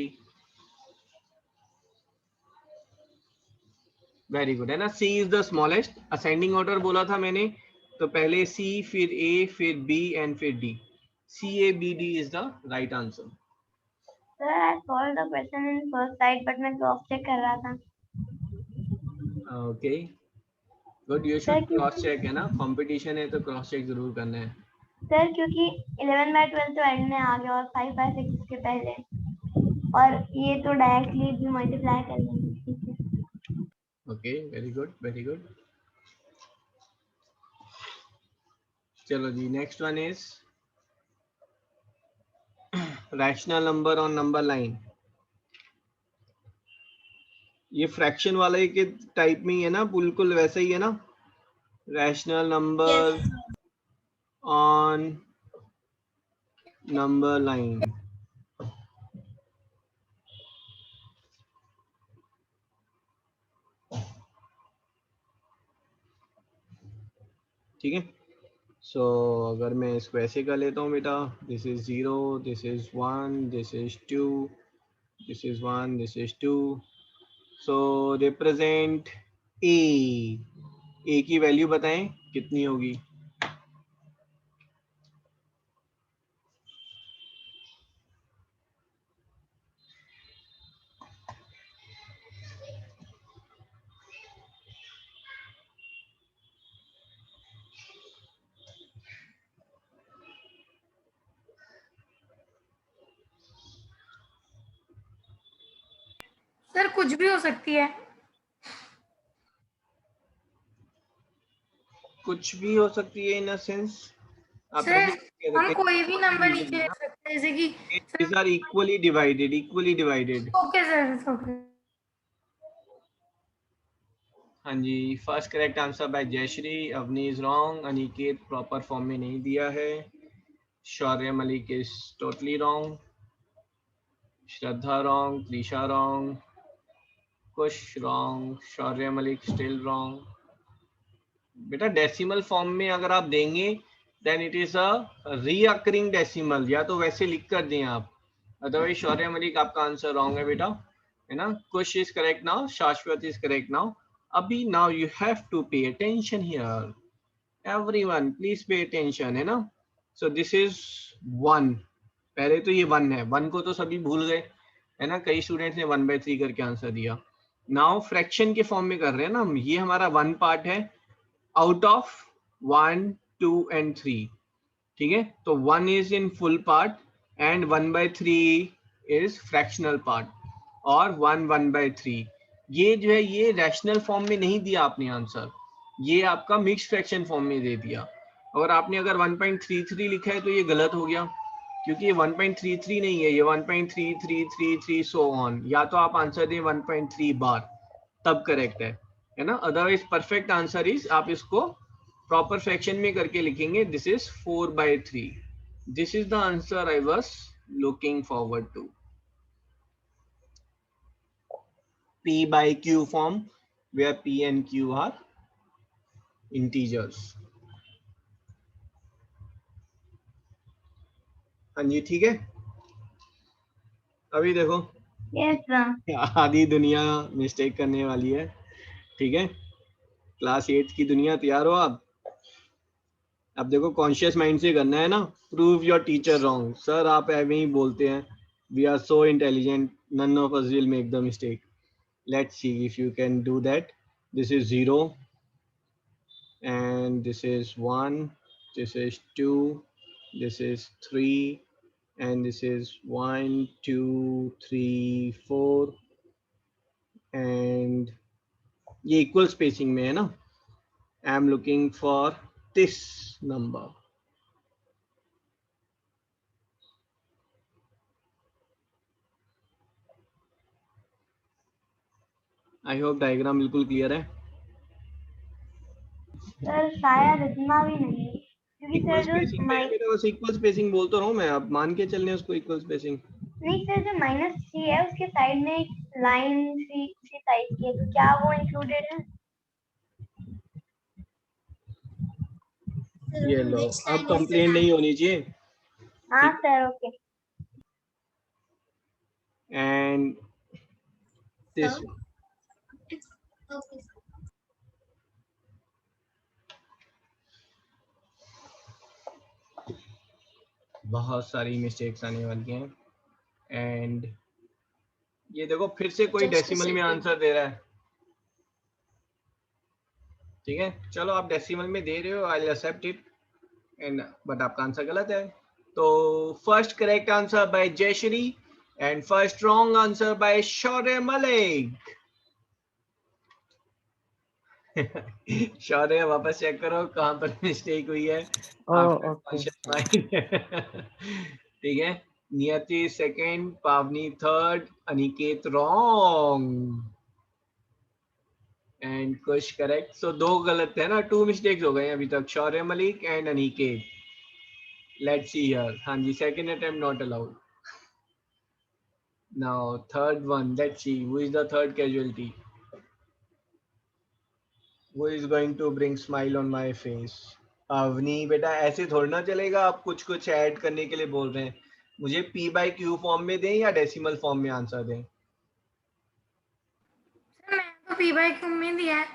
वेरी गुड है ना. C is the smallest. Ascending order बोला था मैंने, तो पहले C, फिर A, फिर B एंड फिर D. CABD is the right answer. Sir, I solved the question in first sight, but मैं cross check कर रहा था. Okay, good. You should cross check है ना, कंपटीशन है तो क्रॉस चेक जरूर करना है. Sir, क्योंकि 11 by 12 तो एंड में आ गया और 5 by 6 इसके पहले, और ये तो डायरेक्टली भी मल्टीप्लाई कर लेंगे. Okay, very good. चलो जी, next one is rational number on number line. ये फ्रैक्शन वाला ही के टाइप में ही है ना, बिल्कुल वैसा ही है ना. Rational number on number line. ठीक है, सो अगर मैं इसको ऐसे कर लेता हूँ बेटा, this is 0, this is 1, this is 2, this is 1, this is 2. So represent a की वैल्यू बताएं कितनी होगी. सर कुछ भी हो सकती है. कुछ भी हो सकती है इन अ सेंस, आप सर हम कोई भी नंबर नीचे रख सकते हैं, जैसे कि these are equally divided. Okay sir, okay. हाँ जी, first correct answer by Jayashree. Avani is wrong. Aniket proper form में नहीं दिया है. Shaurya Malik is totally wrong. Shraddha wrong. Trisha wrong. Kush wrong. Shaurya Malik still wrong. बेटा डेसिमल फॉर्म में अगर आप देंगे then it is a recurring decimal, या तो वैसे लिख कर दें आप. अदरवाइज शौर्य मलिक आपका आंसर रॉन्ग है बेटा, है ना. Kush is correct now. Shashwat is correct now. अभी now you have to pay attention here. Everyone please pay attention, है ना. So this is 1. पहले तो ये 1 है. 1 को तो सभी भूल गए, है ना. कई स्टूडेंट्स ने 1/3 करके आंसर दिया. नाउ फ्रैक्शन के फॉर्म में कर रहे हैं ना हम. ये हमारा 1 पार्ट है आउट ऑफ 1, 2 and 3. ठीक है, तो 1 is in full part and 1/3 is fractional part, और 1/3. ये जो है ये रैशनल फॉर्म में नहीं दिया आपने आंसर, ये आपका मिक्स फ्रैक्शन फॉर्म में दे दिया। और आपने अगर 1.33 लिखा है तो ये गलत हो गया, क्योंकि ये 1.33 नहीं है, ये 1.3333 सो ऑन। या तो आप आंसर दें 1.3 बार, तब करेक्ट है ना। अदरवाइज परफेक्ट आंसर इज आप इसको प्रॉपर फ्रैक्शन में करके लिखेंगे, this is 4/3। This is the answer I was looking forward to. P by Q form where P and Q are integers। हाँ जी ठीक है। अभी देखो यस सर। आधी दुनिया मिस्टेक करने वाली है, ठीक है। क्लास 8 की दुनिया, तैयार हो आप? अब देखो कॉन्शियस माइंड से करना है ना। Prove your teacher wrong. Sir आप ऐसे ही बोलते हैं, we are so intelligent, none of us will make the mistake. Let's see if you can do that. This is 0 and this is 1, this is 2, this is 3 and this is 1 2 3 4 and ये equal spacing में है ना। I am looking for this number। I hope diagram बिल्कुल clear है। Sir शायद इतना भी नहीं, क्योंकि इक्वल सर स्पेसिंग में है मेरा, बस इक्वल स्पेसिंग बोलता रहा हूँ मैं, आप मान के चलने उसको इक्वल स्पेसिंग। नहीं सर, जो -3 है उसके साइड में एक लाइन सी उसी साइज की है, तो क्या वो इंक्लूडेड है? ये लो, अब कंप्लेंट नहीं होनी चाहिए। हाँ sir, okay. And this Okay. बहुत सारी मिस्टेक्स आने वाली हैं। एंड ये देखो फिर से कोई Just a डेसिमल में second. आंसर दे रहा है, ठीक है। चलो आप डेसिमल में दे रहे हो, I will accept it, and but आपका आंसर गलत है। तो first correct answer by Jayashree and first wrong answer by Shaurya Malik. Shaurya वापस चेक करो कहाँ पर मिस्टेक हुई है। Oh, okay. ठीक है। Niyati second, Pavani third, Aniket wrong and Kush correct. So 2 गलत है ना, 2 मिस्टेक्स हो गए अभी तक, Shaurya Malik and Aniket. Let's see here. हाँ जी, second attempt not allowed. Now third one, let's see who is the third casualty, who is going to bring smile on my face। Avani बेटा ऐसे थोड़ा ना चलेगा, आप कुछ कुछ ऐड करने के लिए बोल रहे हैं। मुझे P by Q फॉर्म में दें या डेसिमल फॉर्म में आंसर दें? सर मैं तो P/Q में दिया है।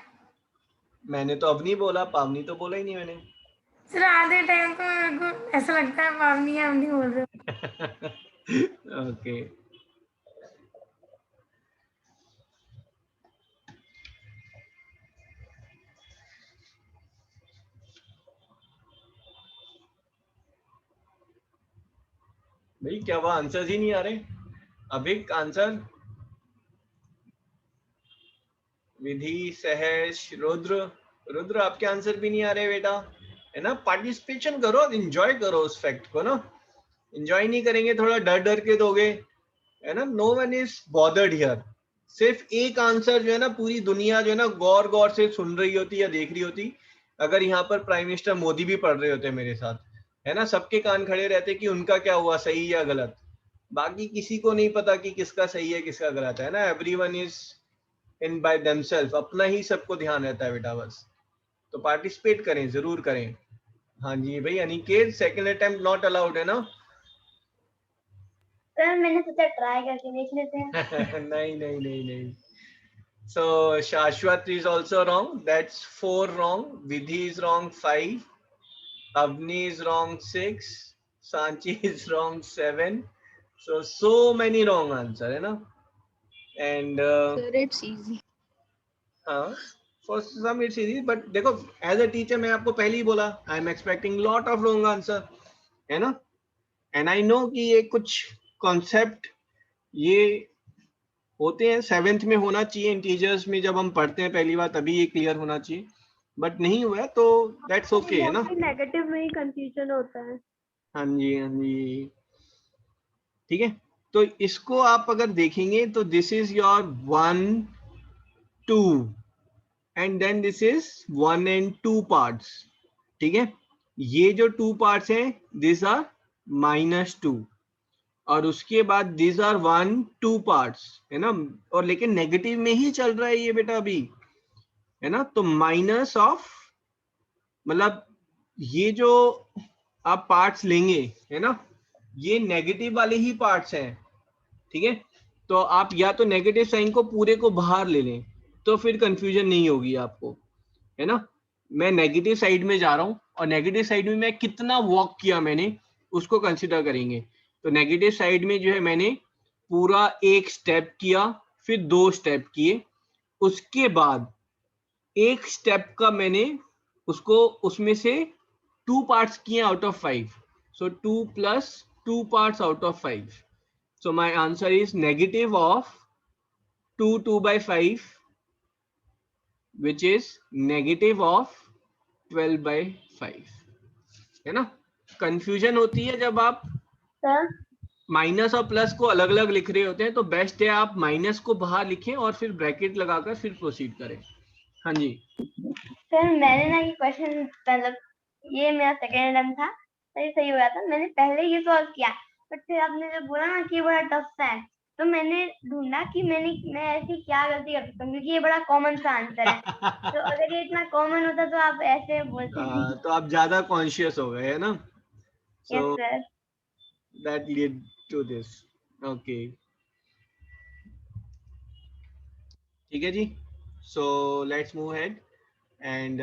मैंने तो अवनी बोला, पावनी तो बोला ही नहीं मैंने। सर आधे टाइम तो मेरे को ऐसा लगता है पावनी हम नहीं बोल रहे। ओके भाई, क्या वो आंसर ही नहीं आ रहे? अभिक आंसर, विधि, सहज, रुद्र आपके आंसर भी नहीं आ रहे बेटा, है ना। पार्टिसिपेशन करो, एंजॉय करो उस फैक्ट को ना। एंजॉय नहीं करेंगे, थोड़ा डर डर के दोगे, है ना। No one is bothered here. सिर्फ एक आंसर जो है ना, पूरी दुनिया जो है ना गौर गौर से सुन रही होती या देख रही होती, अगर यहाँ पर प्राइम मिनिस्टर मोदी भी पढ़ रहे होते मेरे साथ, है ना, सबके कान खड़े रहते कि उनका क्या हुआ, सही या गलत। बाकी किसी को नहीं पता कि किसका सही है किसका गलत है ना। Everyone is in by themselves, अपना ही सबको ध्यान रहता है बेटा बस। तो पार्टिसिपेट करें, जरूर करें। हाँ जी भाई Aniket, second attempt not allowed है ना। सर मैंने सोचा ट्राई करके देख लेते हैं। नहीं नहीं नहीं नहीं। So Shashwat is also wrong. That's 4 wrong. Vidhi is wrong 5. Avni is wrong 6. Sanchi is wrong 7. So many wrong answer है ना. And Sir, it's easy. हाँ, for some it's easy, but देखो as a teacher मैं आपको पहले ही बोला, I am expecting lot of wrong answer, है ना. And I know कि ये कुछ concept ये होते हैं, 7th में होना चाहिए इंटीजर्स में, जब हम पढ़ते हैं पहली बार तभी ये क्लियर होना चाहिए, बट नहीं हुआ है तो दैट्स ओके है ना। नेगेटिव में ही कंफ्यूजन होता है। हाँ जी, हाँ जी, ठीक है। तो इसको आप अगर देखेंगे तो this is your 1 2 and then this is 1 and 2 parts, ठीक है। ये जो 2 पार्ट्स हैं दिस आर -2, और उसके बाद दिस आर 1 2 पार्ट्स, है ना। और लेकिन नेगेटिव में ही चल रहा है ये बेटा अभी, है ना। तो माइनस ऑफ, मतलब ये जो आप पार्ट्स लेंगे, है ना, ये नेगेटिव वाले ही पार्ट्स हैं, ठीक है। तो आप या तो नेगेटिव साइन को पूरे को बाहर ले लें, तो फिर कंफ्यूजन नहीं होगी आपको, है ना। मैं नेगेटिव साइड में जा रहा हूं, और नेगेटिव साइड में मैं कितना वॉक किया मैंने उसको कंसिडर करेंगे। तो नेगेटिव साइड में जो है मैंने पूरा एक स्टेप किया, फिर 2 स्टेप किए, उसके बाद एक स्टेप का मैंने उसको उसमें से 2 पार्ट्स किए out of 5, so 2 + 2 parts out of 5, so my answer is negative of 2 2/5, which is negative of 12/5, है ना। कंफ्यूजन होती है जब आप सर माइनस और प्लस को अलग अलग लिख रहे होते हैं, तो बेस्ट है आप माइनस को बाहर लिखें और फिर ब्रैकेट लगाकर फिर प्रोसीड करें। हाँ जी, सर मैंने ना ये क्वेश्चन, मतलब ये मेरा सेकेंड अटेम्प्ट था, सही सही हो गया था, मैंने पहले ये सॉल्व किया, बट फिर आपने जब बोला ना कि ये बड़ा टफ है, तो मैंने ढूंढा कि मैं ऐसी क्या गलती कर सकता हूँ, क्योंकि ये बड़ा कॉमन सा आंसर है। तो अगर ये इतना कॉमन होता तो आप ऐसे बोलते नहीं। तो आप ज्यादा कॉन्शियस हो गए, है ना। Yes so sir. That lead to this, okay, ठीक है जी। So let's move head, and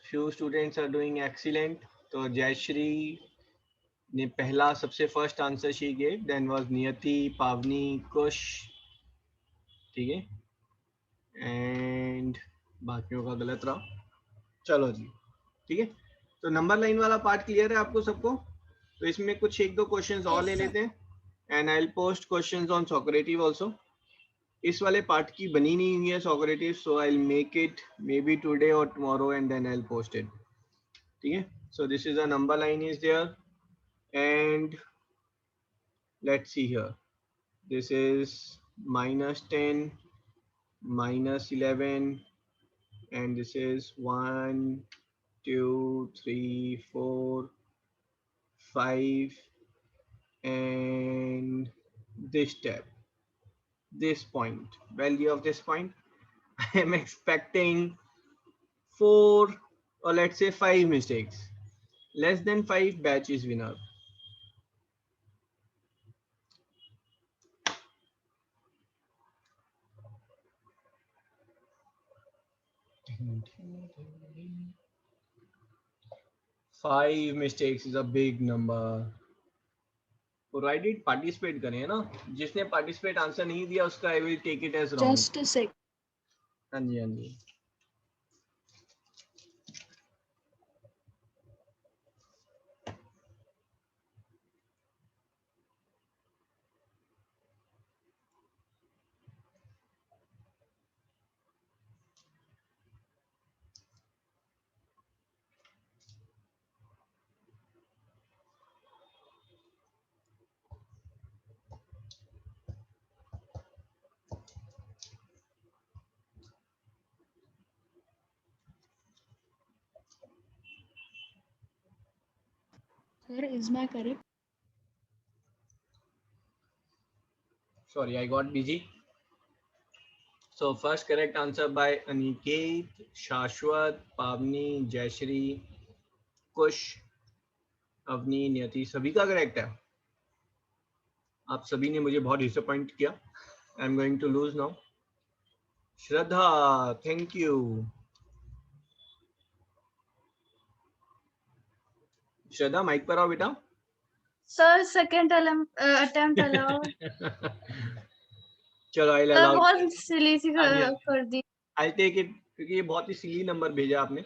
few students are doing excellent. तो जयश्री ने पहला सबसे first answer she gave, then was Niyati, Pavni, कुश, ठीक है, एंड बाकियों का गलत रहा। चलो जी, ठीक है। तो नंबर लाइन वाला पार्ट क्लियर है आपको सबको। तो इसमें कुछ एक दो क्वेश्चंस और ले लेते हैं, and I will post questions on Socrative also. इस वाले पार्ट की बनी नहीं हुई है Socrative, so I will make it maybe today और tomorrow and then I will post it, ठीक है। So this is a number line is there, and let's see here, this is -10, -11, and this is 1 2 3 4 5, and this step, this point, value of this point I am expecting 4, or let's say 5 mistakes. Less than 5, batch is winner. Five mistakes is a big number. Provided participate करें, है ना। जिसने participate answer नहीं दिया उसका I will take it as wrong. Just a sec. हाँ जी, हाँ जी। Sir, is my correct? Sorry, I got busy. So first correct answer by Aniket, Shashwat, Pavni, Jayashri, Kush, Avani, नियति, सभी का करेक्ट है। आप सभी ने मुझे बहुत डिसअपॉइंट किया। I am going to lose now. Shraddha, thank you. Shraddha mic पर आओ बेटा। Sir, second attempt allowed. चलो आई Sir, अलाउ, बहुत silly सी कर दी। आई टेक इट, क्योंकि ये बहुत ही सिली नंबर भेजा आपने।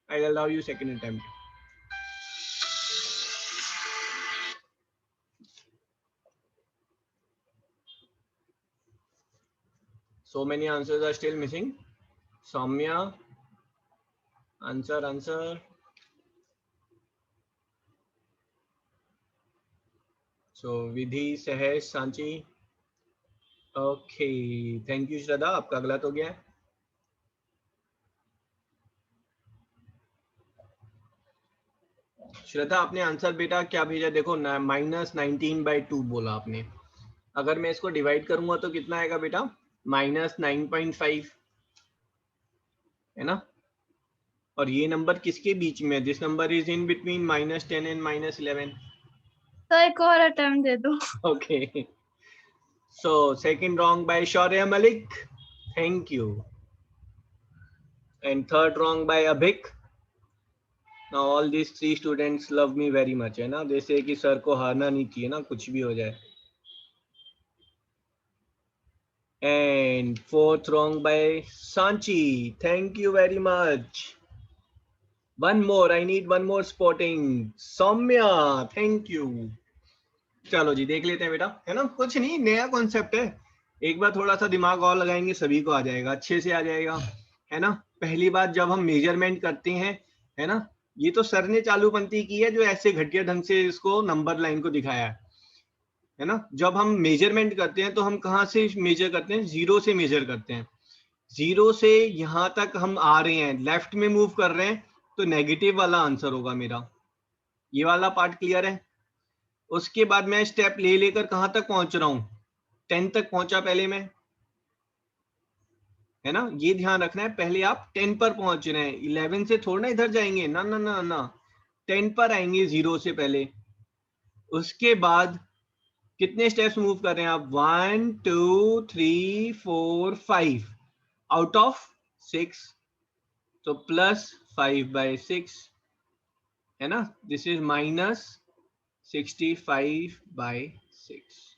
आई allow you second attempt. So many answers are still missing. Soumya, answer. So Vidhi, Sahesh, Sanchi. Okay, thank you श्रद्धा, आपका गलत हो गया है. श्रद्धा आपने आंसर बेटा क्या भेजा, देखो -19/2 बोला आपने. अगर मैं इसको डिवाइड करूंगा तो कितना आएगा बेटा, -9.5 है ना. और ये नंबर किसके बीच में है? This number is in between -10 and -11. तो एक और अटेम्प्ट दे दो. Okay. So second wrong by Shaurya Malik. Thank you. And third wrong by Abhik. Now all these three students love me very much, है ना. They say कि sir को हारना नहीं चाहिए ना, कुछ भी हो जाए. And fourth wrong by Sanchi. Thank you very much. One more. I need one more spotting. Soumya. Thank you. चलो जी देख लेते हैं बेटा, है ना. कुछ नहीं, नया कॉन्सेप्ट है. एक बार थोड़ा सा दिमाग और लगाएंगे सभी को आ जाएगा, अच्छे से आ जाएगा, है ना. पहली बात जब हम मेजरमेंट करते हैं, है ना, ये तो सर ने चालूपंथी की है जो ऐसे घटिया ढंग से इसको नंबर लाइन को दिखाया है ना. जब हम मेजरमेंट करते हैं तो हम कहाँ से मेजर करते हैं? जीरो से मेजर करते हैं. जीरो से यहाँ तक हम आ रहे हैं, लेफ्ट में मूव कर रहे हैं, तो नेगेटिव वाला आंसर होगा मेरा. ये वाला पार्ट क्लियर है. उसके बाद मैं स्टेप ले लेकर कहां तक पहुंच रहा हूं? 10 तक पहुंचा पहले मैं, है ना. ये ध्यान रखना है, पहले आप 10 पर पहुंच रहे हैं, 11 से थोड़ा इधर जाएंगे ना ना ना ना, 10 पर आएंगे जीरो से पहले. उसके बाद कितने स्टेप्स मूव कर रहे हैं आप? 1 2 3 4 5 आउट ऑफ 6, तो +5/6 है ना. This is -65/6.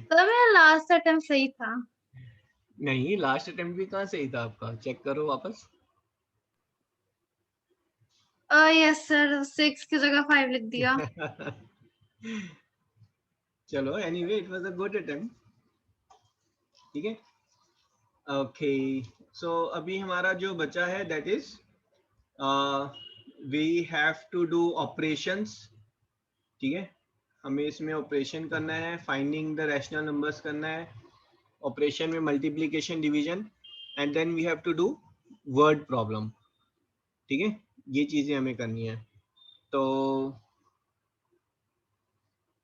तो मेरा लास्ट अटेम्प्ट सही था. नहीं, लास्ट अटेम्प्ट भी कहाँ सही था आपका, चेक करो वापस. यस सर, 6 की जगह 5 लिख दिया. चलो anyway it was a good attempt. ठीक है. ओके, सो अभी हमारा जो बचा है that is we have to do operations. ठीक है, हमें इसमें ऑपरेशन करना है, फाइंडिंग द रैशनल नंबर्स करना है, ऑपरेशन में multiplication, division, and then we have to do word problem. ठीक है, ये चीजें हमें करनी है. तो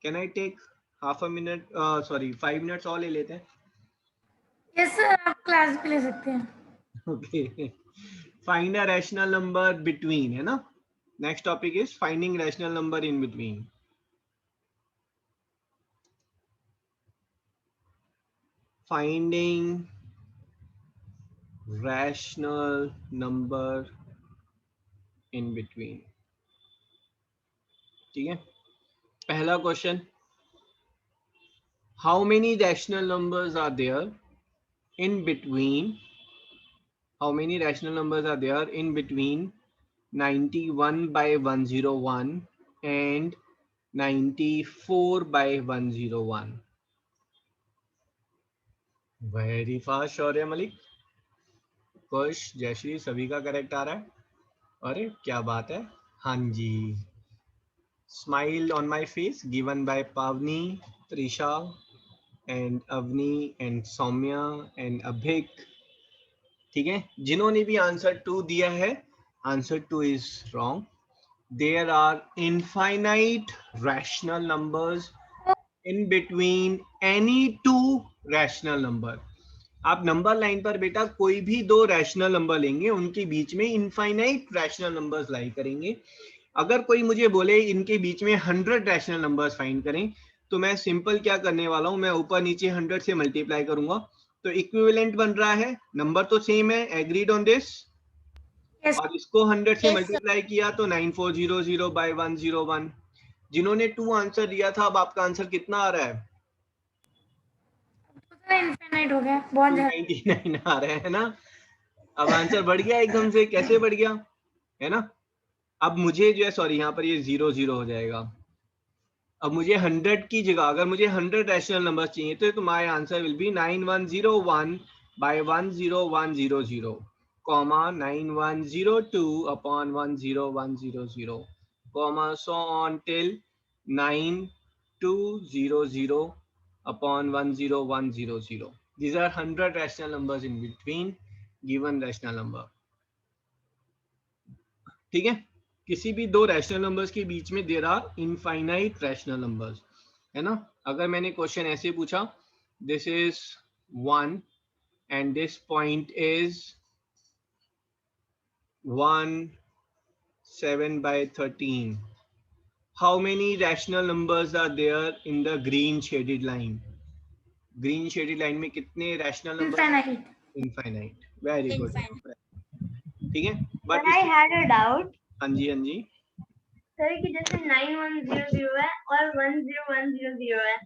can I take half a minute, sorry 5 minutes और ले लेते हैं. यस सर, आप क्लास भी ले सकते हैं. Okay, find a rational number between, है ना. Next topic is finding rational number in between. Finding rational number in between. ठीक है, पहला question, how many rational numbers are there in between? How many rational numbers are there in between 91/101 and 94/101? Very fast शौर्य मलिक. खुश, जयश्री, सभी का correct आ रहा है. अरे क्या बात है. हाँ जी, smile on my face given by Pavani, Trisha and Avani and Saumya and Abhik. ठीक है, जिन्होंने भी आंसर 2 दिया है, answer 2 is wrong. There are infinite rational numbers in between any 2 rational number. आप नंबर लाइन पर बेटा कोई भी 2 रैशनल नंबर लेंगे, उनके बीच में इनफाइनाइट रैशनल नंबर्स लाई करेंगे. अगर कोई मुझे बोले इनके बीच में 100 रैशनल नंबर्स फाइंड करें, तो मैं सिंपल क्या करने वाला हूं, मैं ऊपर नीचे 100 से मल्टीप्लाई करूंगा, तो इक्विवेलेंट बन रहा है. नंबर तो सेम है, एग्रीड ऑन दिस. Yes. और इसको 100 से Yes, मल्टीप्लाई किया तो 9400/101. जिन्होंने 2 आंसर दिया था, अब आपका आंसर कितना आ रहा है? इनफाइनाइट हो गया, बहुत ज्यादा. 99 आ रहा है ना. अब आंसर बढ़ गया एकदम से, कैसे बढ़ गया, है ना. अब मुझे जो है, सॉरी यहाँ पर ये 0 0 हो जाएगा. अब मुझे 100 की जगह अगर मुझे 100 रैशनल नंबर चाहिए तो my answer will be 9101 by 10100 comma 9102 upon 10100 comma so on till 9200 upon 10100. These are 100 rational numbers in between given rational number. ठीक है, किसी भी दो रैशनल नंबर्स के बीच में there are infinite rational numbers, है ना. अगर मैंने क्वेश्चन ऐसे पूछा, this is 1 and this point is 7 by 13. How many rational numbers are there in the green shaded line? Green shaded line में कितने rational numbers? Infinite. Infinite. Very good. Infinite. ठीक है, But but I had a doubt. हाँ जी हाँ जी. Sir कि जैसे 9100 है और 10100 है,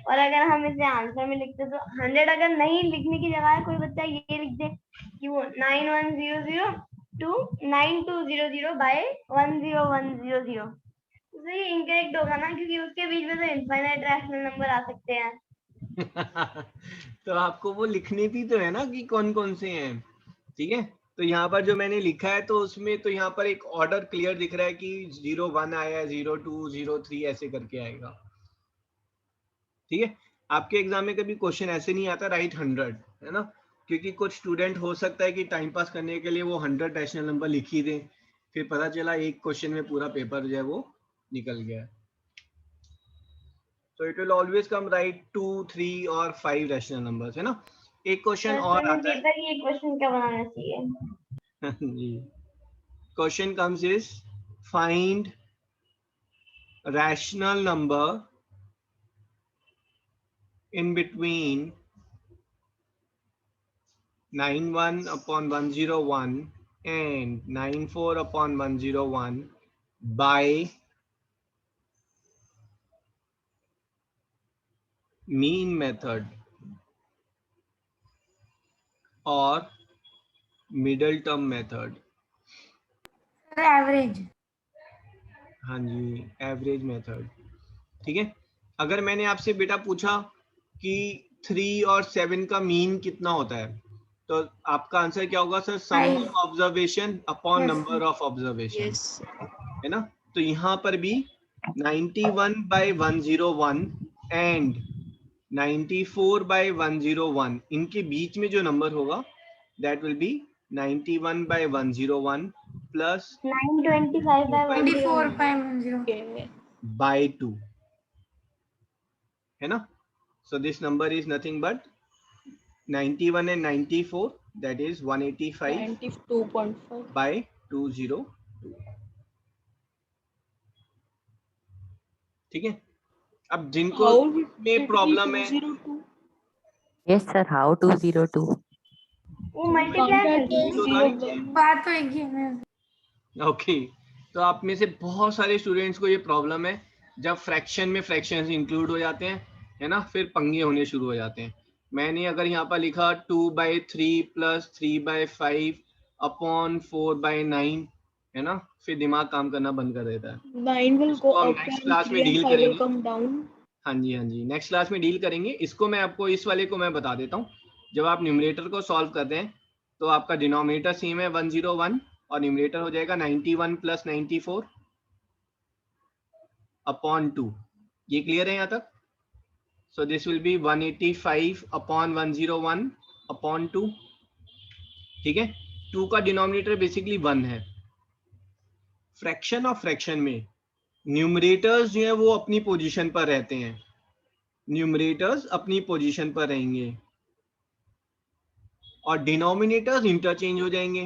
और अगर हम इसे आंसर में लिखते तो 100 अगर नहीं लिखने की जगह कोई बच्चा ये लिख दे कि वो 9100 to 9200 by 10100, तो ये इनकरेक्ट होगा ना, क्योंकि उसके बीच में तो इनफाइनाइट रैशनल नंबर आ सकते हैं. तो आपको वो लिखने भी तो है ना कि कौन कौन से हैं. ठीक है, तो यहाँ पर जो मैंने लिखा है तो उसमें तो यहाँ पर एक ऑर्डर क्लियर दिख रहा है कि 01 आया, 02, 03 ऐसे करके आएगा. ठीक है, आपके एग्जाम में कभी क्वेश्चन ऐसे नहीं आता राइट 100, है ना, क्योंकि कुछ स्टूडेंट हो सकता है कि टाइम पास करने के लिए वो 100 रैशनल नंबर लिख ही दें, फिर पता चला एक क्वेश्चन में पूरा पेपर जो है वो निकल गया. तो it will always come right 2, 3 और 5 रैशनल नंबर्स, है ना. एक क्वेश्चन और आता है. पेपर ये क्वेश्चन क्या बनाना चाहिए? जी, question comes is find rational number in between 91 upon 101 and 94 upon 101 by mean method or middle term method. Average. हाँ जी, एवरेज मेथड. ठीक है, अगर मैंने आपसे बेटा पूछा कि 3 और 7 का मीन कितना होता है, तो आपका आंसर क्या होगा sir? Sum of observation upon number of observation, है ना. तो यहाँ पर भी 91 by 101 एंड 94 by 101 इनके बीच में जो नंबर होगा that will be 91 by 101 plus 925 by 24 by 2, है ना. So this number is nothing but 91 and 94, that is 185 92.5 by 202. ठीक है, अब जिनको में प्रॉब्लम है, Yes, sir. How 202? वो मल्टीप्लाई बात तो एक ही है. ओके, तो आप में से बहुत सारे स्टूडेंट्स को ये प्रॉब्लम है जब फ्रैक्शन में फ्रैक्शंस इंक्लूड हो जाते हैं, है ना, फिर पंगे होने शुरू हो जाते हैं. मैंने अगर यहाँ पर लिखा 2/3 प्लस 3/5 अपॉन 4/9, है ना, फिर दिमाग काम करना बंद कर देता है. 9 will इसको go हम up नेक्स्ट and क्लास में 3 and डील 5 will करेंगे. come down. हाँ जी हाँ जी, नेक्स्ट क्लास में डील करेंगे इसको. मैं आपको इस वाले को मैं बता देता हूँ. जब आप न्यूमरेटर को सॉल्व करते हैं तो आपका डिनोमिनेटर सेम है 101 और न्यूमरेटर हो जाएगा 91 प्लस 94 अपॉन 2. ये क्लियर है यहाँ तक? So this will be 185 upon 101 upon 2. ठीक है, 2 का डिनोमिनेटर बेसिकली 1 है. फ्रैक्शन ऑफ फ्रैक्शन में न्यूमरेटर्स जो है वो अपनी पोजीशन पर रहते हैं, न्यूमरेटर्स अपनी पोजीशन पर रहेंगे और डिनोमिनेटर्स इंटरचेंज हो जाएंगे,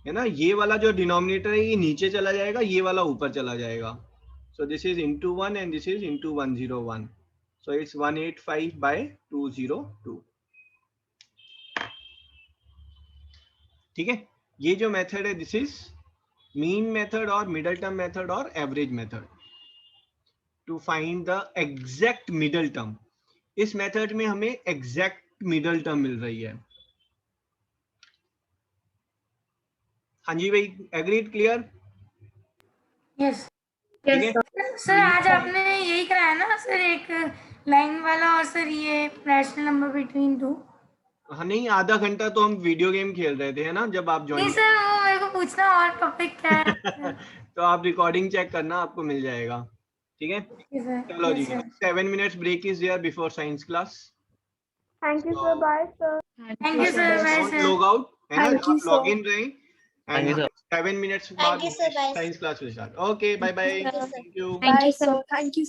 है ना. ये वाला जो डिनोमिनेटर है ये नीचे चला जाएगा, ये वाला ऊपर चला जाएगा. सो this is into 1 and this is into 101. So it's 185 by 202. ठीक है, ये जो मेथड है दिस इज मीन मेथड और मिडल टर्म मेथड और average method to find the exact middle term. इस मेथड में हमें एग्जैक्ट मिडल टर्म मिल रही है. हाँ जी भाई, एग्रीड, क्लियर? Yes. ठीक है सर आज आपने यही कराया ना सर, एक लाइन वाला और सर ये रैशनल नंबर बिटवीन टू? हाँ नहीं, आधा घंटा तो हम वीडियो गेम खेल रहे थे, है ना, जब आप नहीं ज्वाइन सर, वो मेरे को पूछना और टॉपिक क्या है। तो आप रिकॉर्डिंग चेक करना, आपको मिल जाएगा। ठीक है, ठीक है सर। चलो जी, Yes, sir. 7 minutes break is there before science class. Thank you sir, bye sir. Thank you sir, bye Don't sir. log out, है ना, Thank you, आप log in रहे Thank you, and sir. 7 minutes Thank बाद you, sir. Bye. science class will start. Okay, bye bye. Thank you, sir. Thank you. Bye sir, thank you.